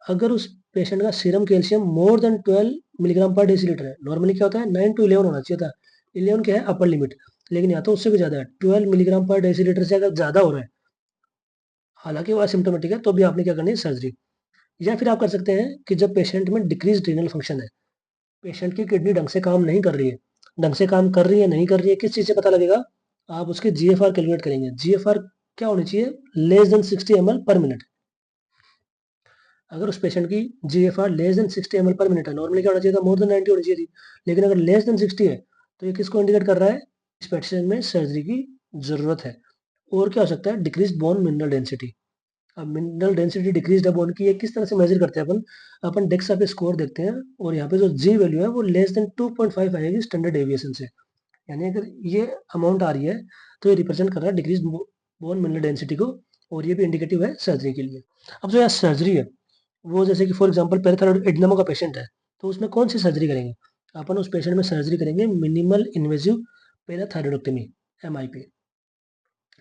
अगर उस पेशेंट का serum calcium more than 12 milligram पर डेसीलिटर है, नॉर्मली क्या होता है 9 टू 11 होना चाहिए था। 11 क्या है? Upper limit. लेकिन यहाँ तो उससे भी ज़्यादा है, 12 मिलीग्राम पर डेसीलिटर से अगर ज़्यादा हो रहा है, हालाँकि वो एसिम्प्टोमेटिक है, तो भी आपने क्या करनी है? सर्जरी। या फिर आप कर सकते हैं कि जब पेशेंट में डिक्रीज़ रीनल फंक्शन है, पेशेंट की किडनी ढंग से काम नहीं कर रही है, ढंग से काम कर रही है, नहीं कर रही है, किस चीज़ से पता लगेगा? आप उसके जीएफआर कैलकुलेट करेंगे। जीएफआर क्या होनी चाहिए? लेस देन 60 एमएल पर मिनट। अगर उस पेशेंट की जीएफआर लेस देन 60 एमएल पर मिनट है, नॉर्मली क्या होना चाहिए था? मोर देन 90 होनी चाहिए थी। लेकिन अगर लेस देन 60 है, तो ये किसको इंडिकेट कर रहा है? इस पेशेंट में सर्जरी की ज़रूरत है। और क्या हो सकता है? Decrease bone mineral density. अब मिनरल डेंसिटी डिक्रीज़्ड है बोन की, ये किस तरह से मेज़र करते हैं अपन? अपन डेक्सा पे स्कोर देखते हैं और यहाँ पे जो जी वैल्यू है वो लेस देन 2.5 आएगी स्टैंडर्ड डेविएशन से। यानी अगर ये अमाउंट आ रही है, तो ये रिप्रेजेंट कर रहा है डिक्रीज़ बोन मिनरल डेंसिटी को और ये भी इंडिकेटिव है सर्जरी के लिए। अब जो यहाँ सर्जरी है, वो जैसे कि फॉर एग्जांपल पैराथायरॉइड एडिनोमा का पेशेंट है, तो उसमें कौन-सी सर्जरी करेंगे? अपन उस पेशेंट में सर्जरी करेंगे minimal invasive parathyroidectomy, MIP.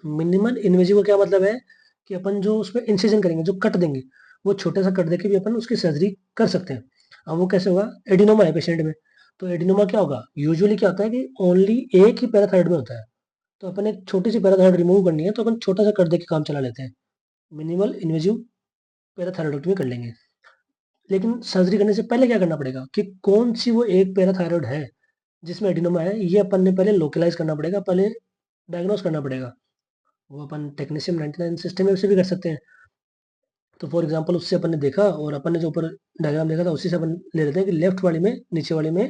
Minimal invasive का क्या मतलब है कि अपन जो उसमें इंसिजन करेंगे, जो कट देंगे, वो छोटा-सा कट देके भी अपन उसकी सर्जरी कर सकते हैं। अब वो कैसे होगा? एडिनोमा है पेशेंट में, तो एडिनोमा क्या होगा? यूजुअली क्या होता है कि ओनली एक ही पैराथायरॉइड में होता है, तो अपन एक छोटी-सी पैराथायरॉइड रिमूव करनी है, तो अपन छोटा-सा कट देके काम चला लेते हैं। मिनिमल इन्वेसिव पैराथायरॉइडेक्टोमी कर लेंगे। लेकिन सर्जरी करने से पहले क्या करना पड़ेगा कि कौन-सी वो एक पैराथायरॉइड है, जिसमें एडिनोमा है, ये अपन ने पहले लोकलाइज़ करना पड़ेगा, पहले डायग्नोज़ करना पड़ेगा। वो अपन टेक्नीशियम 99 सिस्टम में से भी कर सकते हैं। तो फॉर एग्जांपल उससे अपन ने देखा और अपन ने जो ऊपर डायग्राम देखा था उसी से अपन ले लेते हैं कि लेफ्ट वाली में, नीचे वाली में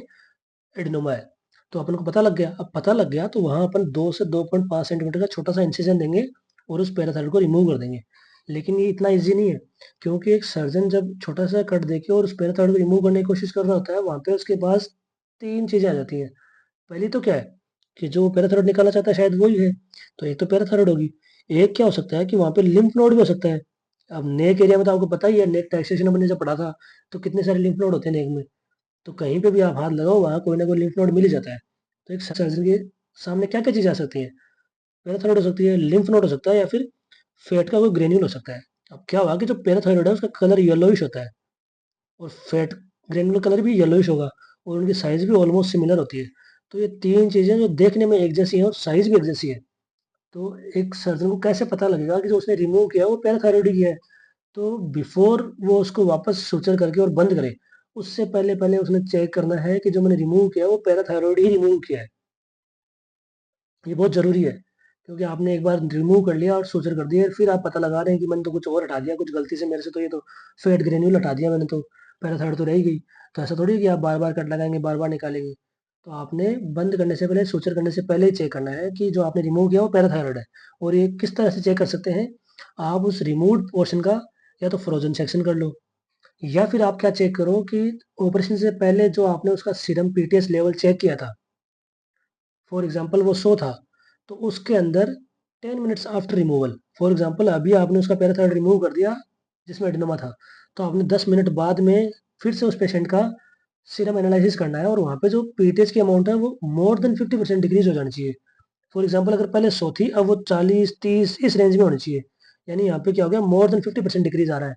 एडेनोमा है। तो अपन को पता लग गया, अब पता लग गया तो वहाँ अपन 2 से 2.5 सेंटीमीटर का छोटा-सा इंसिजन देंगे और उस पैराथायरॉइड को रिमूव कर देंगे। लेकिन ये इतना ईज़ी नहीं है, क्योंकि एक सर्जन जब छोटा-सा कट देके और उस पैराथायरॉइड को रिमूव करने की कोशिश कर रहा होता है, वहाँ पे उसके पास 3 चीज़ें आ जाती हैं। पहली तो क्या है कि जो पैराथायरॉइड निकालना चाहता है शायद वही है, तो एक तो पैराथायरॉइड होगी। एक क्या हो सकता है कि वहाँ पे लिम्फ नोड भी हो सकता है। अब नेक एरिया में तो आपको पता ही है, नेक टैक्सेशन अपन ने जब पढ़ा था, तो कितने सारे लिम्फ नोड होते हैं नेक में। तो कहीं पे भी आप हाथ लगाओ वहाँ कोई ना कोई लिम्फ नोड मिल ही जाता है। तो एक सर्जन के सामने क्या-क्या चीज़ें आ सकती हैं? पैराथायरॉइड हो सकती है, लिम्फ नोड हो सकता है या फिर फैट का कोई ग्रेन्यूल हो सकता है। अब क्या हुआ कि जो पैराथायरॉइड है उसका कलर येलोइश होता है और फैट ग्रेन्युलर कलर भी येलोइश होगा और उनकी साइज़ भी ऑलमोस्ट सिमिलर होती है। तो ये 3 चीज़ें जो देखने में एक जैसी हैं और साइज़ भी एक जैसी है। तो एक सर्जन को कैसे पता लगेगा कि जो उसने रिमूव किया है वो पैराथायरॉइड ही किया है? तो बिफ़ोर वो उसको वापस सुचर करके और बंद करे, उससे पहले-पहले उसने चेक करना है कि जो मैंने रिमूव किया है वो पैराथायरॉइड ही रिमूव किया है। ये बहुत ज़रूरी है, क्योंकि आपने एक बार रिमूव कर लिया और सुचर कर दिया, फिर आप पता लगा रहे हैं कि मैंने तो कुछ और हटा दिया, कुछ गलती से मेरे से तो ये तो फैट ग्रैन्यूल हटा दिया मैंने तो, पैराथायरॉइड तो रह ही गई। तो ऐसा थोड़ी है कि आप बार-बार कट लगाएँगे, बार-बार निकालेंगे। तो आपने बंद करने से पहले, सुचर करने से पहले ही चेक करना है कि जो आपने रिमूव किया वो पैराथायरॉइड है। और ये किस तरह से चेक कर सकते हैं? आप उस रिमूव्ड पोर्शन का या तो फ्रोज़न सेक्शन कर लो या फिर आप क्या चेक करो कि ऑपरेशन से पहले जो आपने उसका सीरम पीटीएस लेवल चेक किया था, फॉर एग्जांपल वो 100 था, तो उसके अंदर 10 minutes after removal, for example अभी आपने उसका पैराथायरॉइड रिमूव कर दिया जिसमें एडेनोमा था, तो आपने 10 मिनट बाद में फिर से उस पेशेंट का सीरम एनालिसिस करना है और वहाँ पे जो पीटीएच की अमाउंट है वो मोर देन 50% डिक्रीज़ हो जानी चाहिए। फॉर एग्जांपल अगर पहले 100 थी, अब वो 40-30 इस रेंज में होनी चाहिए। यानी यहाँ पे क्या हो गया, मोर देन 50% डिक्रीज़ आ रहा है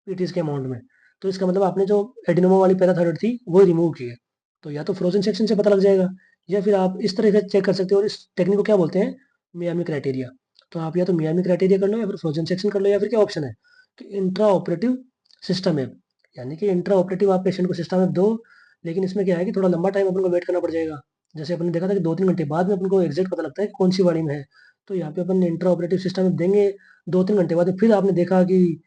पीटीएच के अमाउंट में। तो इसका मतलब आपने जो एडेनोमा वाली पैराथायरॉइड थी, वो रिमूव की है। तो या तो फ्रोज़न सेक्शन से पता लग जाएगा या फिर आप इस तरह से चेक कर सकते हो और इस टेक्निक को क्या बोलते हैं? Miami criteria. तो आप या तो मियामी क्राइटेरिया कर लो या फिर फ्रोज़न सेक्शन कर लो या फिर क्या ऑप्शन है कि इंट्रा ऑपरेटिव सिस्टम-एप, यानी कि इंट्रा ऑपरेटिव आप पेशेंट को सिस्टम-एप दो, लेकिन इसमें क्या है कि थोड़ा लंबा टाइम अपन को वेट करना पड़ जाएगा। जैसे अपन ने देखा था कि 2-3 घंटे बाद में अपन को एग्ज़ैक्ट पता लगता है कि कौन-सी वार्ड में है। तो यहाँ पे अपन इंट्रा ऑपरेटिव सिस्टम देंगे 2-3 घंटे बाद में, फिर आपने देखा कि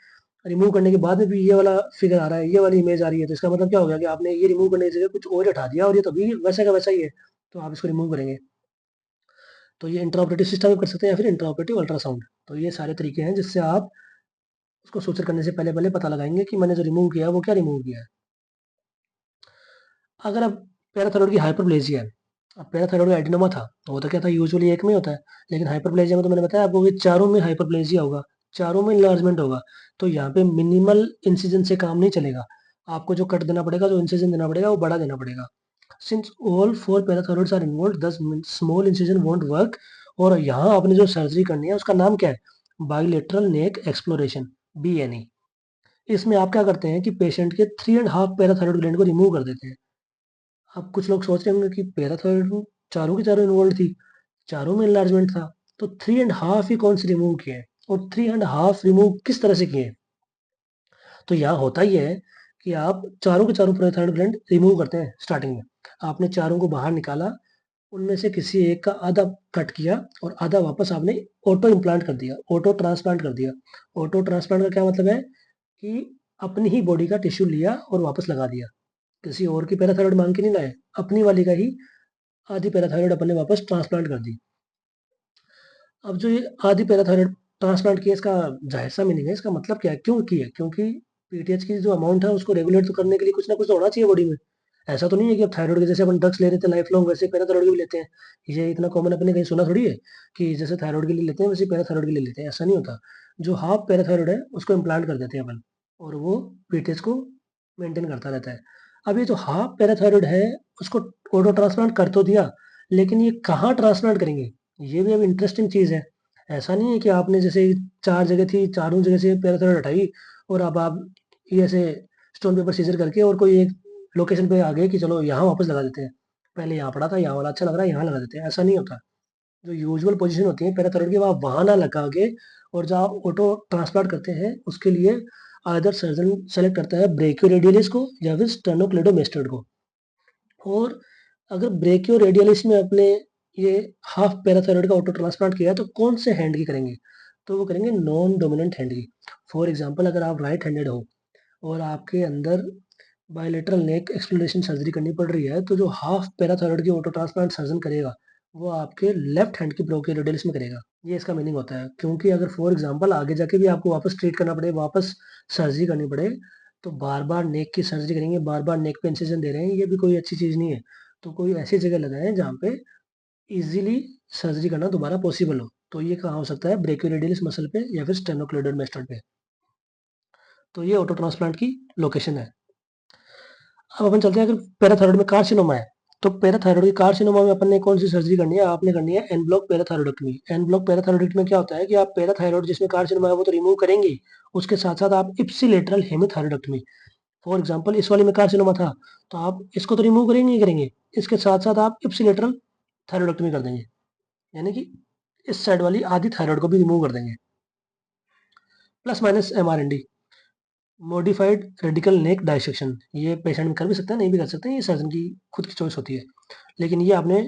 रिमूव करने के बाद में भी ये वाला फिगर आ रहा है, ये वाली इमेज आ रही है, तो इसका मतलब क्या हो गया कि आपने ये रिमूव करने की जगह कुछ और हटा दिया और ये तो अभी वैसा का वैसा ही है, तो आप इसको रिमूव करेंगे। तो ये इंट्रा ऑपरेटिव सिस्टम में कर सकते हैं या फिर इंट्रा ऑपरेटिव अल्ट्रासाउंड। तो ये सारे तरीके हैं जिससे आप उसको सुचर करने से पहले-पहले पता लगाएँगे कि मैंने जो रिमूव किया है वो क्या रिमूव किया है। अगर अब पैराथायरॉइड की हाइपरप्लेजिया है, अब पैराथायरॉइड का एडिनोमा था, तो होता क्या था, यूजुअली एक में होता है, लेकिन हाइपरप्लेजिया में तो मैंने बताया आपको कि चारों में हाइपरप्लेजिया होगा, चारों में इन्लार्जमेंट होगा, तो यहाँ पे मिनिमल इंसिजन से काम नहीं चलेगा। आपको जो कट देना पड़ेगा, जो इंसिजन देना पड़ेगा, वो बड़ा देना पड़ेगा। सिंस ऑल 4 पैराथायरॉइड्स आर इन्वॉल्व्ड, दस स्मॉल इंसिजन वोंट वर्क। और यहाँ आपने जो सर्जरी करनी है उसका नाम क्या है? बाइलेटरल नेक एक्सप्लोरेशन, बीएनई। इसमें आप क्या करते हैं कि पेशेंट के 3 एंड हाफ पैराथायरॉइड ग्लैंड को रिमूव कर देते हैं। अब कुछ लोग सोच रहे होंगे कि पैराथायरॉइड में चारों की चारों इन्वॉल्व थी, चारों में एनलार्जमेंट था, तो 3 एंड हाफ ही कौन से रिमूव किए हैं और 3 एंड हाफ रिमूव किस तरह से किए हैं? तो यहाँ होता ये है कि आप चारों के चारों पैराथायरॉइड ग्लैंड रिमूव करते हैं स्टार्टिंग में। आपने चारों को बाहर निकाला, उनमें से किसी एक का आधा कट किया और आधा वापस आपने ऑटो इम्प्लांट कर दिया, ऑटो ट्रांसप्लांट कर दिया। ऑटो ट्रांसप्लांट का क्या मतलब है कि अपनी ही बॉडी का टिश्यू लिया और वापस लगा दिया। किसी और की पैराथायरॉइड माँग के नहीं लाए, अपनी वाली का ही आधी पैराथायरॉइड अपन ने वापस ट्रांसप्लांट कर दी। अब जो ये आधी पैराथायरॉइड ट्रांसप्लांट की है, इसका ज़ाहिर-सा मीनिंग है, इसका मतलब क्या है? क्यों की है? क्योंकि पीटीएच की जो अमाउंट है उसको रेगुलेट तो करने के लिए कुछ ना कुछ तो होना चाहिए बॉडी में। ऐसा तो नहीं है कि अब थायरॉइड के जैसे अपन ड्रग्स ले रहे थे लाइफ लॉन्ग, वैसे पैराथायरॉइड की भी लेते हैं। ये इतना कॉमन आपने कहीं सुना थोड़ी है कि जैसे थायरॉइड के लिए लेते हैं वैसे पैराथायरॉइड के लिए लेते हैं, ऐसा नहीं होता। जो हाफ पैराथायरॉइड है उसको इम्प्लांट कर देते हैं अपन और वो पीटीएच को मेंटेन करता रहता है। अब ये जो हाफ पैराथायरॉइड है उसको ऑटो ट्रांसप्लांट कर तो दिया, लेकिन ये कहाँ ट्रांसप्लांट करेंगे? ये भी अब इंटरेस्टिंग चीज़ है। ऐसा नहीं है कि आपने जैसे 4 जगह थी, चारों जगह से पैराथायरॉइड हटाई और अब आप ये ऐसे स्टोन पेपर सीज़र करके और कोई एक लोकेशन पे आ गए कि चलो यहाँ वापस लगा देते हैं। पहले यहाँ पड़ा था, यहाँ वाला अच्छा लग रहा है, यहाँ लगा देते हैं, ऐसा नहीं होता। जो यूजुअल पोज़ीशन होती है पैराथायरॉइड की, वो आप वहाँ ना लगा के और जो आप ऑटो ट्रांसप्लांट करते हैं, उसके लिए आइदर सर्जन सेलेक्ट करता है ब्रेकियोरेडियलिस को या फिर स्टेनोक्लेडोमास्टोइड को। और अगर ब्रेकियोरेडियलिस में आपने ये हाफ पैराथायरॉइड का ऑटो ट्रांसप्लांट किया है, तो कौन से हैंड की करेंगे? तो वो करेंगे नॉन डोमिनेंट हैंड की। फॉर एग्जांपल अगर आप राइट हैंडेड हो और आपके अंदर बायलेटरल नेक एक्सप्लोरेशन सर्जरी करनी पड़ रही है, तो जो हाफ पैराथायरॉइड की ऑटो ट्रांसप्लांट सर्जन करेगा वो आपके लेफ्ट हैंड की ब्रोकियोलिडियस में करेगा। ये इसका मीनिंग होता है, क्योंकि अगर फॉर एग्जांपल आगे जाके भी आपको वापस ट्रीट करना पड़े, वापस सर्जरी करनी पड़े, तो बार बार नेक की सर्जरी करेंगे, बार बार नेक पे इंसिजन दे रहे हैं, ये भी कोई अच्छी चीज़ नहीं है। तो कोई ऐसी जगह लगाएं जहाँ पे इजीली सर्जरी करना दोबारा पॉसिबल हो। तो ये कहाँ हो सकता है, ब्रेकियोरेडियलिस मसल पे या फिर स्टेनोक्लेडोन मेस्टल पे। तो ये ऑटो ट्रांसप्लांट की लोकेशन है। अब अपन चलते हैं, अगर पैराथायरॉइड में कार्सिनोमा है, तो पैराथायरॉइड की कार्सिनोमा में अपन ने कौन सी सर्जरी करनी है, आपने करनी है एन ब्लॉक पैराथायरॉइडेक्टमी। एन ब्लॉक पैराथायरॉइडेक्टमी में क्या होता है कि आप पैराथायरॉइड जिसमें कार्सिनोमा है वो तो रिमूव करेंगे, उसके साथ साथ आप इप्सिलेटरल हेमीथायरॉइडेक्टमी, फॉर एग्जांपल इस वाले में कार्सिनोमा था तो आप इसको तो रिमूव करेंगे ही करेंगे, इसके साथ साथ आप इप्सिलेटरल थायरॉइडेक्टमी कर देंगे, यानी कि इस साइड वाली आधी थायराइड को भी रिमूव कर देंगे। प्लस माइनस एमआरएनडी, मॉडिफाइड रेडिकल नेक डाइसेक्शन, ये पेशेंट में कर भी सकते हैं, नहीं भी कर सकते हैं, ये सर्जन की खुद की चॉइस होती है, लेकिन ये आपने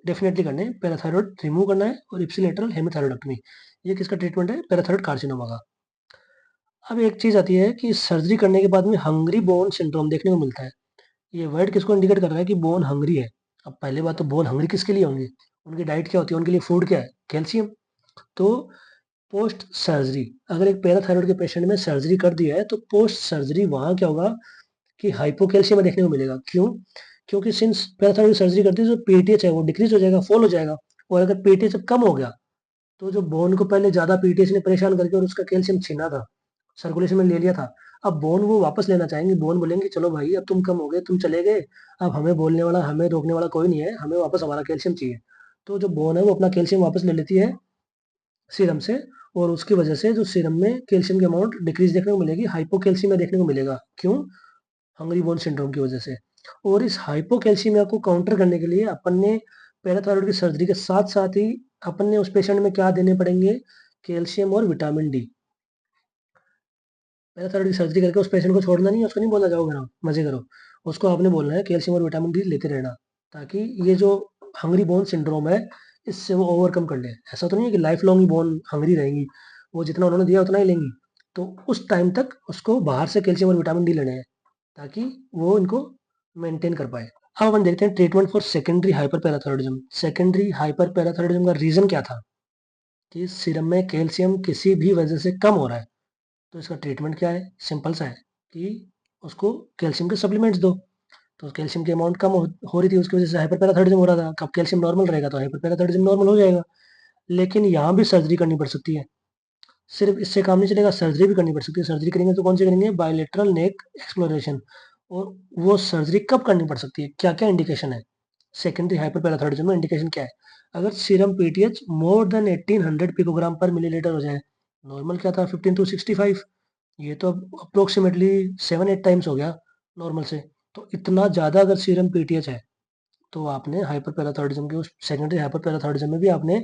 डेफिनेटली करने हैं। पैराथायरॉइड रिमूव करना है और इप्सिलेटरल हेमीथायरॉइडेक्टमी, ये किसका ट्रीटमेंट है, पैराथायरॉइड कार्सिनोमा का। अब एक चीज आती है कि सर्जरी करने के बाद में हंग्री बोन सिंड्रोम देखने को मिलता है। ये वर्ड किसको इंडिकेट कर रहा है कि बोन हंग्री है। अब पहले बात तो बोन हंग्री किसके लिए होंगे, उनकी डाइट क्या होती है, उनके लिए फूड क्या है, कैल्शियम। तो पोस्ट सर्जरी अगर एक पैराथायरॉइड के पेशेंट में सर्जरी कर दिया है, तो पोस्ट सर्जरी वहां क्या होगा कि हाइपोकैल्शियम देखने को मिलेगा। क्यों, क्योंकि सिंस पैराथायरॉइड सर्जरी करती है, जो पीटीएच है वो डिक्रीज हो जाएगा, फॉल हो जाएगा। और अगर पीटीएच कम हो गया, तो जो बोन को पहले ज्यादा पीटीएच ने परेशान करके और उसका कैल्शियम छीना था, सर्कुलेशन में ले लिया था, अब बोन वो वापस लेना चाहेंगे। बोन बोलेंगे चलो भाई अब तुम कम हो गए, तुम चले गए, अब हमें बोलने वाला, हमें रोकने वाला कोई नहीं है, हमें वापस हमारा कैल्शियम चाहिए। तो जो बोन है वो अपना कैल्शियम वापस ले लेती है सीरम से, और उसकी वजह से जो सीरम में कैल्शियम की अमाउंट डिक्रीज देखने को मिलेगी, हाइपोकैल्सीमिया देखने को मिलेगा। क्यों, हंगरी बोन सिंड्रोम की वजह से। और इस हाइपोकैल्सीमिया को काउंटर करने के लिए अपन ने पैराथायरॉइड की सर्जरी के साथ साथ ही अपन ने उस पेशेंट में क्या देने पड़ेंगे, कैल्शियम और विटामिन डी। पैराथायरॉइड की सर्जरी करके उस पेशेंट को छोड़ना नहीं है, उसको नहीं बोलना जाओ घर मजे करो, उसको आपने बोलना है कैल्शियम और विटामिन डी लेते रहना, ताकि ये जो हंगरी बोन सिंड्रोम है इससे वो ओवरकम कर ले। ऐसा तो नहीं है कि लाइफ लॉन्ग ही बोन हंगरी रहेंगी, वो जितना उन्होंने दिया उतना ही लेंगी। तो उस टाइम तक उसको बाहर से कैल्शियम और विटामिन डी लेने हैं, ताकि वो इनको मेंटेन कर पाए। अब अपन देखते हैं treatment for secondary hyper parathyroidism. Secondary hyper parathyroidism का रीजन क्या था कि सीरम में कैल्शियम किसी भी वजह से कम हो रहा है। तो इसका ट्रीटमेंट क्या है, सिंपल सा है कि उसको कैल्शियम के सप्लीमेंट्स दो। तो कैल्शियम की अमाउंट कम हो रही थी, उसकी वजह से हाइपर पैराथायरॉइडिज्म हो रहा था। अब कैल्शियम नॉर्मल रहेगा तो हाइपर पैराथायरॉइडिज्म नॉर्मल हो जाएगा। लेकिन यहाँ भी सर्जरी करनी पड़ सकती है, सिर्फ इससे काम नहीं चलेगा, सर्जरी भी करनी पड़ सकती है। सर्जरी करेंगे तो कौन सी करेंगे, बायलेटरल नेक एक्सप्लोरेशन। और वो सर्जरी कब करनी पड़ सकती है, क्या क्या इंडिकेशन है, सेकेंडरी हाइपर पैराथायरॉइडिज्म में इंडिकेशन क्या है। अगर serum PTH more than 1800 picogram पर मिलीलीटर हो जाए, नॉर्मल क्या था 15 टू 65, ये तो अप्रोक्सीमेटली 7-8 टाइम्स हो गया नॉर्मल से। तो इतना ज़्यादा अगर सीरम पीटीएच है, तो आपने हाइपर पैराथायरॉइडिज्म के उस सेकेंडरी हाइपर पैराथायरॉइडिज्म में भी आपने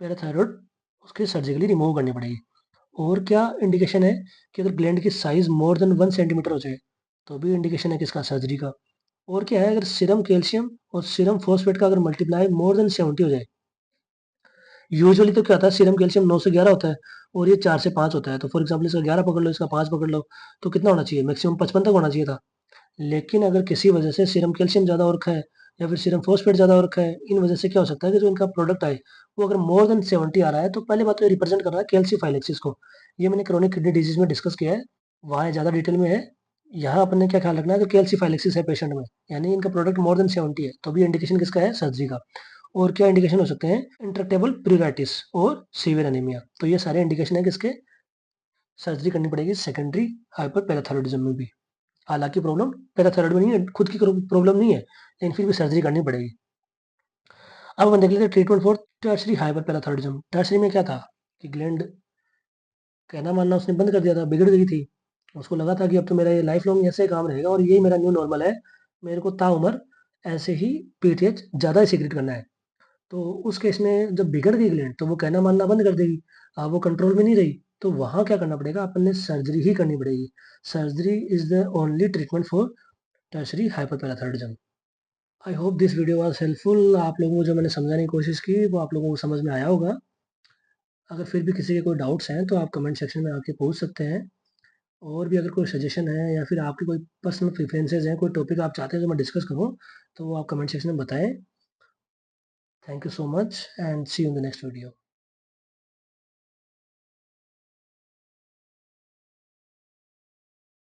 पैराथायरॉइड उसकी सर्जिकली रिमूव करनी पड़ेगी। और क्या इंडिकेशन है कि अगर ग्लैंड की साइज मोर देन 1 सेंटीमीटर हो जाए, तो भी इंडिकेशन है किसका, सर्जरी का। और क्या है, अगर सीरम कैल्शियम और सीरम फॉस्फेट का अगर मल्टीप्लाई मोर देन 70 हो जाए। यूजुअली तो क्या होता है, सीरम कैल्शियम 9 से 11 होता है और ये 4 से 5 होता है। तो फॉर एग्जाम्पल इसका 11 पकड़ लो, इसका 5 पकड़ लो, तो कितना होना चाहिए, मैक्सिमम 55 तक होना चाहिए था। लेकिन अगर किसी वजह से सीरम कैल्शियम ज़्यादा हो रखा है या फिर सीरम फॉस्फेट ज़्यादा हो रखा है, इन वजह से क्या हो सकता है कि जो इनका प्रोडक्ट आए वो अगर मोर देन 70 आ रहा है, तो पहले बात तो ये रिप्रेजेंट कर रहा है कैल्सीफाइलेक्सिस को। ये मैंने क्रोनिक किडनी डिजीज में डिस्कस किया है, वहाँ ज़्यादा डिटेल में है। यहाँ अपन ने क्या ख्याल रखना है, तो कैल्सीफाइलेक्सिस है पेशेंट में, यानी इनका प्रोडक्ट मोर देन 70 है, तो भी इंडिकेशन किसका है, सर्जरी का। और क्या इंडिकेशन हो सकते हैं, इंट्रैक्टेबल प्यूराइटिस और सीवियर एनीमिया। तो ये सारे इंडिकेशन है किसके, सर्जरी करनी पड़ेगी सेकेंडरी हाइपर पैराथायरॉइडिज्म में भी। हालांकि प्रॉब्लम पैराथायरॉइड में नहीं है, खुद की प्रॉब्लम नहीं है, लेकिन फिर भी सर्जरी करनी पड़ेगी। अब अपन देख लेते हैं treatment for tertiary hyper parathyroidism. Tertiary में क्या था कि ग्लैंड कहना मानना उसने बंद कर दिया था, बिगड़ गई थी। उसको लगा था कि अब तो मेरा ये लाइफ लॉन्ग ऐसे काम रहेगा और यही मेरा न्यू नॉर्मल है, मेरे को ताउम्र ऐसे ही पीटीएच ज़्यादा ही सीक्रेट करना है। तो उस केस में जब बिगड़ गई ग्लैंड, तो वो कहना मानना बंद कर देगी, अब वो कंट्रोल में नहीं रही, तो वहाँ क्या करना पड़ेगा, अपन ने सर्जरी ही करनी पड़ेगी। Surgery is the only treatment for tertiary hyperparathyroidism. I hope this video was helpful. आप लोगों को जो मैंने समझाने की कोशिश की वो आप लोगों को समझ में आया होगा। अगर फिर भी किसी के कोई डाउट्स हैं तो आप कमेंट सेक्शन में आके पूछ सकते हैं। और भी अगर कोई सजेशन है या फिर आपकी कोई पर्सनल प्रेफरेंसेस हैं, कोई टॉपिक आप चाहते हैं जो मैं डिस्कस करूँ, तो वो आप कमेंट सेक्शन में बताएँ। Thank you so much and see you in the next video.